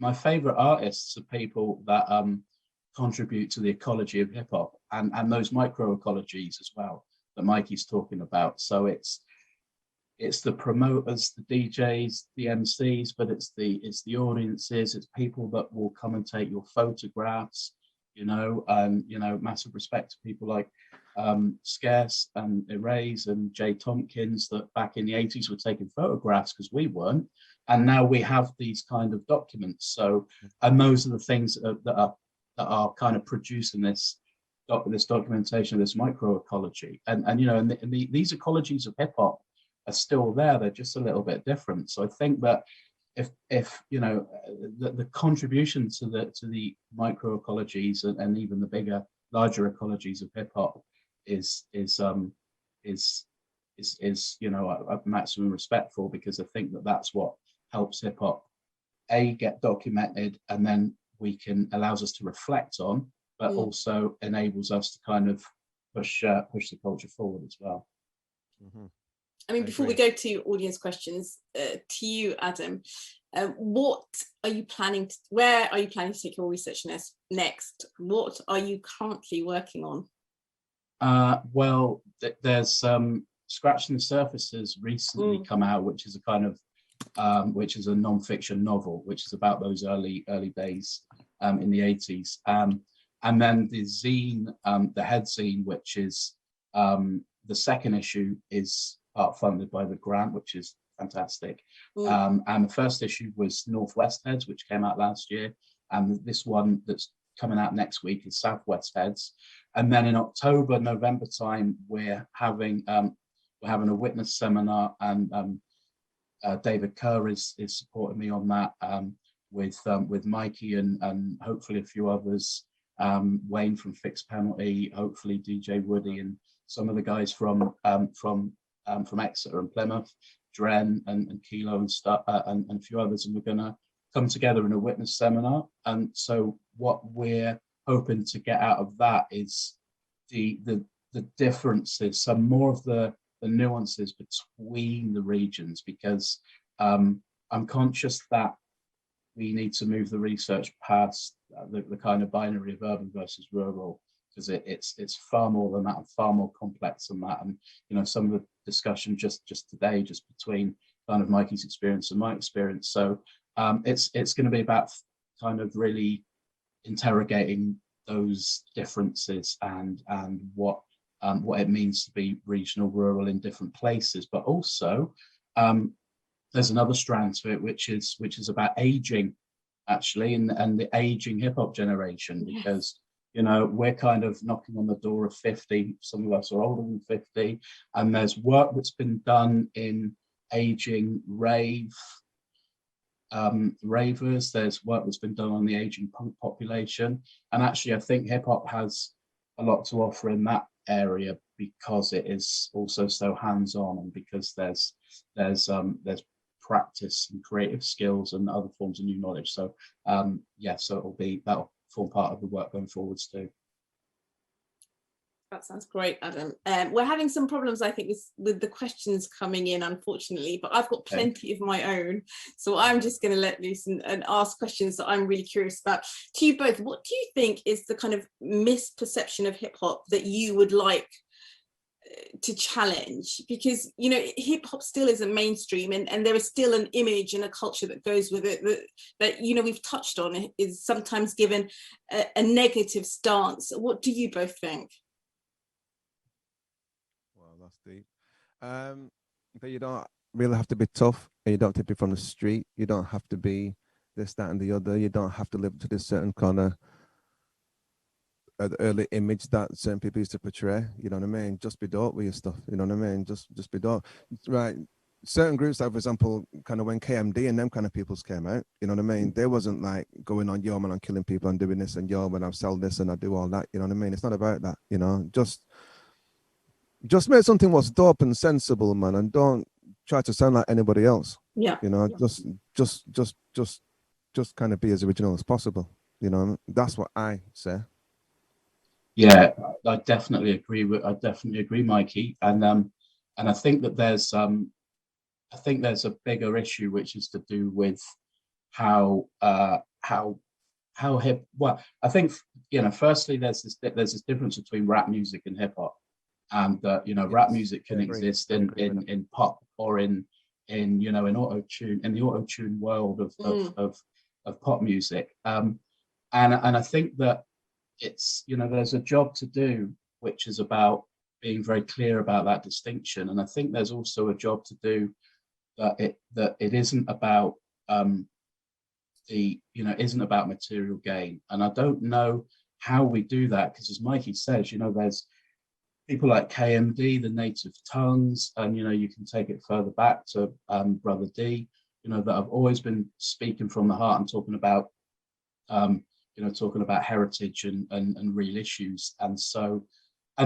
my favorite artists are people that contribute to the ecology of hip hop, and those microecologies as well that Mikey's talking about. So it's the promoters, the DJs, the MCs, but it's the audiences, it's people that will come and take your photographs, you know, and you know, massive respect to people like Scarce and Erase and Jay Tompkins that back in the 80s were taking photographs because we weren't, and now we have these kind of documents. So, and those are the things that are kind of producing this documentation of this microecology, and you know, and these ecologies of hip hop are still there. They're just a little bit different. So I think that if you know, the contribution to the microecologies and even the larger ecologies of hip hop is you know, a maximum respect for, because I think that that's what helps hip hop get documented, and then allows us to reflect on, but also enables us to kind of push the culture forward as well. Mm-hmm. I mean, before we go to audience questions, to you, Adam, what are you planning? Where are you planning to take your research next? What are you currently working on? Well, there's Scratching the Surface has recently come out, which is a kind of which is a non-fiction novel, which is about those early days in the 80s. And then the zine, the head zine, which is the second issue, is part funded by the grant, which is fantastic. And the first issue was Northwest Heads, which came out last year. And this one that's coming out next week is Southwest Heads. And then in October, November time, we're having a witness seminar, and David Kerr is supporting me on that, with Mikey and hopefully a few others, Wayne from Fixed Penalty, hopefully DJ Woody, and some of the guys from Exeter and Plymouth, Dren and Kilo and stuff, and a few others, and we're going to come together in a witness seminar. And so what we're hoping to get out of that is the differences, some more of the nuances between the regions, because I'm conscious that we need to move the research past the kind of binary of urban versus rural, because it's far more than that, and far more complex than that. And you know, some of the discussion just today, just between kind of Mikey's experience and my experience. So it's going to be about kind of really interrogating those differences and what it means to be regional, rural in different places. But also there's another strand to it, which is about aging, actually, and the aging hip hop generation, because you know, we're kind of knocking on the door of 50. Some of us are older than 50, and there's work that's been done in aging ravers. There's work that's been done on the aging punk population, and actually, I think hip hop has a lot to offer in that area, because it is also so hands-on, and because there's practice and creative skills and other forms of new knowledge. So so that'll form part of the work going forwards too. That sounds great, Adam. We're having some problems, I think, with the questions coming in, unfortunately, but I've got plenty of my own. So I'm just going to let loose and ask questions that I'm really curious about. To you both, what do you think is the kind of misperception of hip hop that you would like to challenge? Because, you know, hip hop still isn't mainstream, and there is still an image and a culture that goes with it that you know, we've touched on, is sometimes given a negative stance. What do you both think? That's deep. But you don't really have to be tough, and you don't have to be from the street. You don't have to be this, that, and the other. You don't have to live to this certain kind of early image that certain people used to portray. You know what I mean? Just be dope with your stuff. You know what I mean? Just be dope. Right. Certain groups, like for example, kind of when KMD and them kind of peoples came out, you know what I mean? They wasn't like going on, yo man, I'm killing people and doing this, and yo man, I'm selling this and I do all that. You know what I mean? It's not about that. You know, just make something what's dope and sensible, man, and don't try to sound like anybody else. Yeah. You know, just kind of be as original as possible. You know, that's what I say. Yeah, I definitely agree Mikey. And I think that there's a bigger issue which is to do with how hip. Well, I think, firstly, there's this difference between rap music and hip hop, and rap Yes, music I can agree. exist I in agree with in pop or in auto tune, in the auto tune world of pop music. And I think that it's, there's a job to do, which is about being very clear about that distinction. And I think there's also a job to do that it isn't about isn't about material gain. And I don't know how we do that, because as Mikey says, there's people like KMD, the Native Tongues, and you can take it further back to Brother D, that have always been speaking from the heart and talking about heritage and real issues. And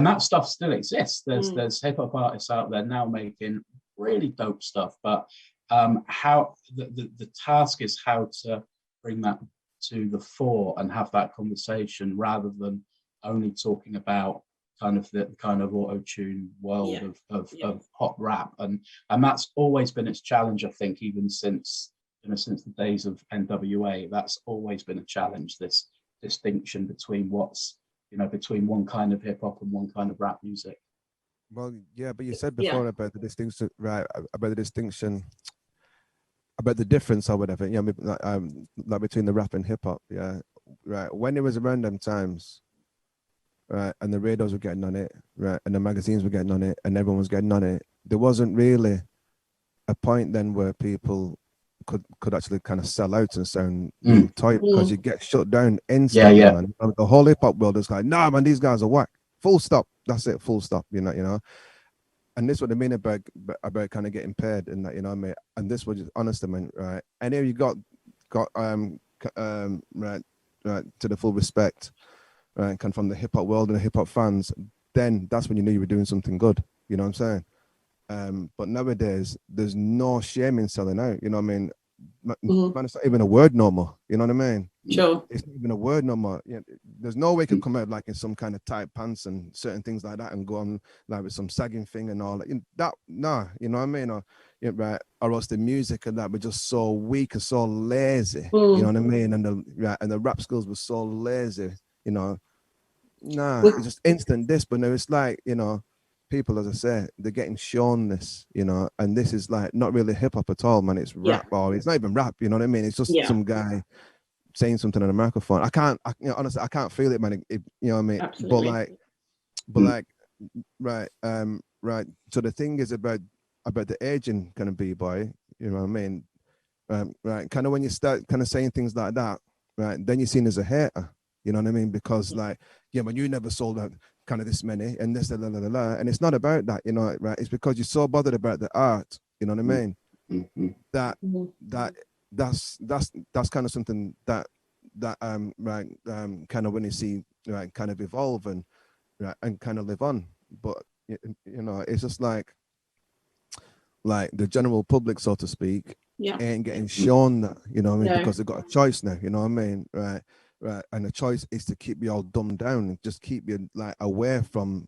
that stuff still exists. There's hip hop artists out there now making really dope stuff, but how the task is how to bring that to the fore and have that conversation, rather than only talking about the auto-tune world of pop rap. And that's always been its challenge, I think, even since the days of NWA. That's always been a challenge, this distinction between between one kind of hip hop and one kind of rap music. Well, yeah, but you said before about the distinction, right? About the distinction, about the difference or whatever. Yeah, like between the rap and hip hop. Yeah, right. When it was around them times, right, and the radios were getting on it, right, and the magazines were getting on it, and everyone was getting on it. There wasn't really a point then where people could actually kind of sell out and sound really tight, because you get shut down instantly, man. The whole hip hop world is like, nah, man, these guys are whack. Full stop. That's it. Full stop. You know. And this is what I mean about kind of getting paid and that, mate. And this was just honest, man, right? And here you got right to the full respect, right, come from the hip hop world and the hip hop fans. Then that's when you knew you were doing something good. You know what I'm saying? But nowadays there's no shame in selling out. You know what I mean? Man, it's not even a word no more. You know what I mean? Sure. It's not even a word no more. There's no way it could come out like in some kind of tight pants and certain things like that, and go on like with some sagging thing and all that. Nah, you know what I mean? Or right, or else the music and that were just so weak and so lazy. You know what I mean? And the rap skills were so lazy. Nah, it's just instant this, but no, it's like people, as I say, they're getting shown this, and this is like not really hip hop at all, man. It's rap, or it's not even rap. You know what I mean? It's just some guy saying something on a microphone. Honestly, I can't feel it, man. You know what I mean? Absolutely. But right. So the thing is about the aging kind of b-boy. You know what I mean? Right. Kind of when you start kind of saying things like that, right, then you're seen as a hater. You know what I mean? Because when you never sold out kind of this many and this, and it's not about that, right? It's because you're so bothered about the art. You know what I mean? That's kind of something that kind of when you see right kind of evolve and kind of live on. But it's just like the general public, so to speak, ain't getting shown that, because they've got a choice now. You know what I mean? Right. And the choice is to keep you all dumbed down and just keep you like away from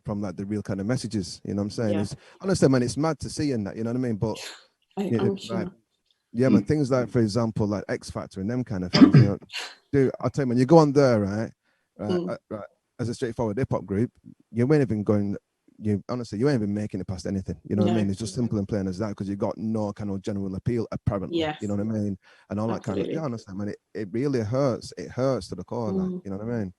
like the real kind of messages. You know what I'm saying? It's honestly, man, it's mad to see in that. You know what I mean? But I'm sure. man, things like, for example, like X Factor and them kind of things. Dude, I'll tell you, man, you go on there, right, as a straightforward hip hop group, you ain't even going. Honestly, you ain't even making it past anything. You know what I mean? It's just simple and plain as that, because you got no kind of general appeal, apparently. Yes. You know what I mean? And all that kind of. Yeah, honestly, man, it really hurts. It hurts to the core. Like, you know what I mean?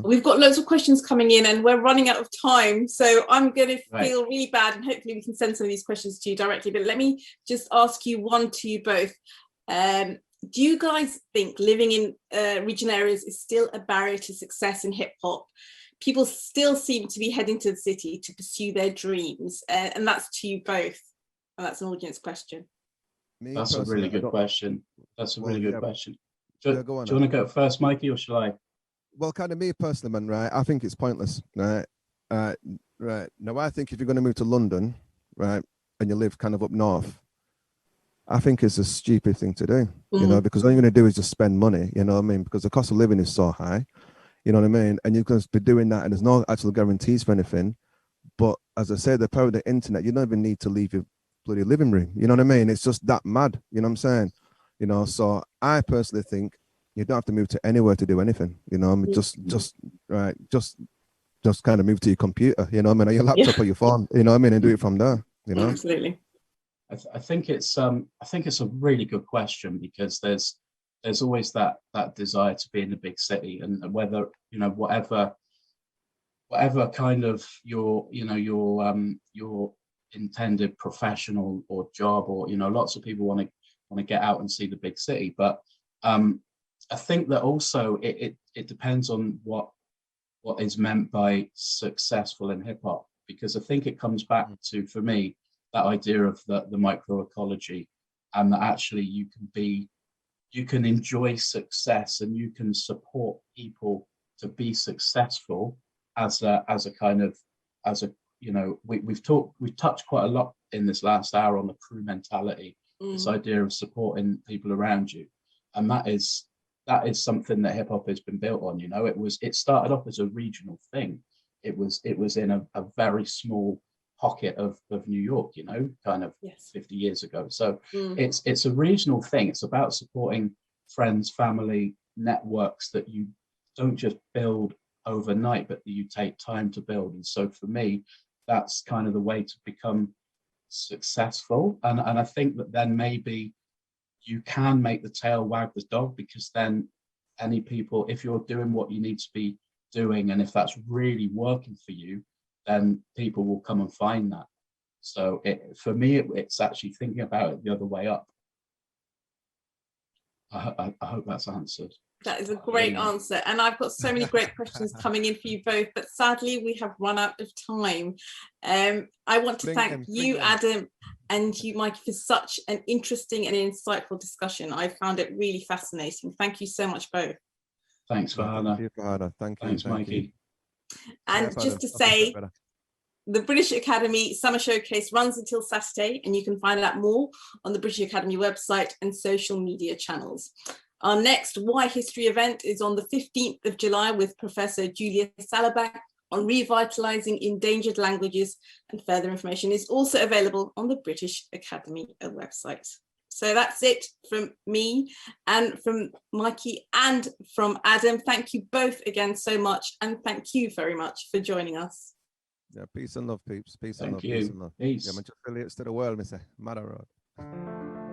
We've got loads of questions coming in and we're running out of time, so I'm going to feel really bad, and hopefully we can send some of these questions to you directly. But let me just ask you one to you both. Do you guys think living in regional areas is still a barrier to success in hip hop? People still seem to be heading to the city to pursue their dreams, and that's to you both. And that's an audience question. That's a really good question. That's a really good question. Do you want to go first, Mikey, or shall I? Well, kind of me personally, man, right? I think it's pointless, right? Right. Now, I think if you're going to move to London, right, and you live kind of up north, I think it's a stupid thing to do, you know, because all you're going to do is just spend money, you know what I mean? Because the cost of living is so high, you know what I mean? And you're going to be doing that and there's no actual guarantees for anything. But as I said, the power of the internet, you don't even need to leave your bloody living room. You know what I mean? It's just that mad. You know what I'm saying? You know, so I personally think you don't have to move to anywhere to do anything. You know, I mean, just kind of move to your computer. You know, what I mean, or your laptop or your phone. You know, what I mean, and do it from there. You know, absolutely. I think it's a really good question, because there's always that desire to be in the big city, and whether, you know, whatever kind of your intended professional or job, or, you know, lots of people want to get out and see the big city, but I think that also it depends on what is meant by successful in hip hop, because I think it comes back to, for me, that idea of the microecology, and that actually you can enjoy success and you can support people to be successful as a you know, we've touched quite a lot in this last hour on the crew mentality, this idea of supporting people around you, and that is something that hip hop has been built on. You know, it started off as a regional thing. It was in a very small pocket of New York, you know, kind of 50 years ago. So it's a regional thing. It's about supporting friends, family, networks that you don't just build overnight, but that you take time to build. And so for me, that's kind of the way to become successful. And I think that then maybe you can make the tail wag the dog, because then any people, if you're doing what you need to be doing, and if that's really working for you, then people will come and find that. So for me, it's actually thinking about it the other way up. I hope that's answered. That is a great answer. And I've got so many great questions coming in for you both, but sadly we have run out of time. I want to thank you, Adam, and you, Mikey, for such an interesting and insightful discussion. I found it really fascinating. Thank you so much, both. Thanks, Fahana. Thank you, Fahana. Thank you. Thanks, Mikey. And just to say, the British Academy Summer Showcase runs until Saturday, and you can find out more on the British Academy website and social media channels. Our next Why History event is on the 15th of July with Professor Julia Salabak on revitalising endangered languages, and further information is also available on the British Academy website. So that's it from me and from Mikey and from Adam. Thank you both again so much, and thank you very much for joining us. Yeah, peace and love, peeps. Peace and love. Thank you. Peace and love. Peace. Yeah, man, just affiliates to the world, me say. Matter road.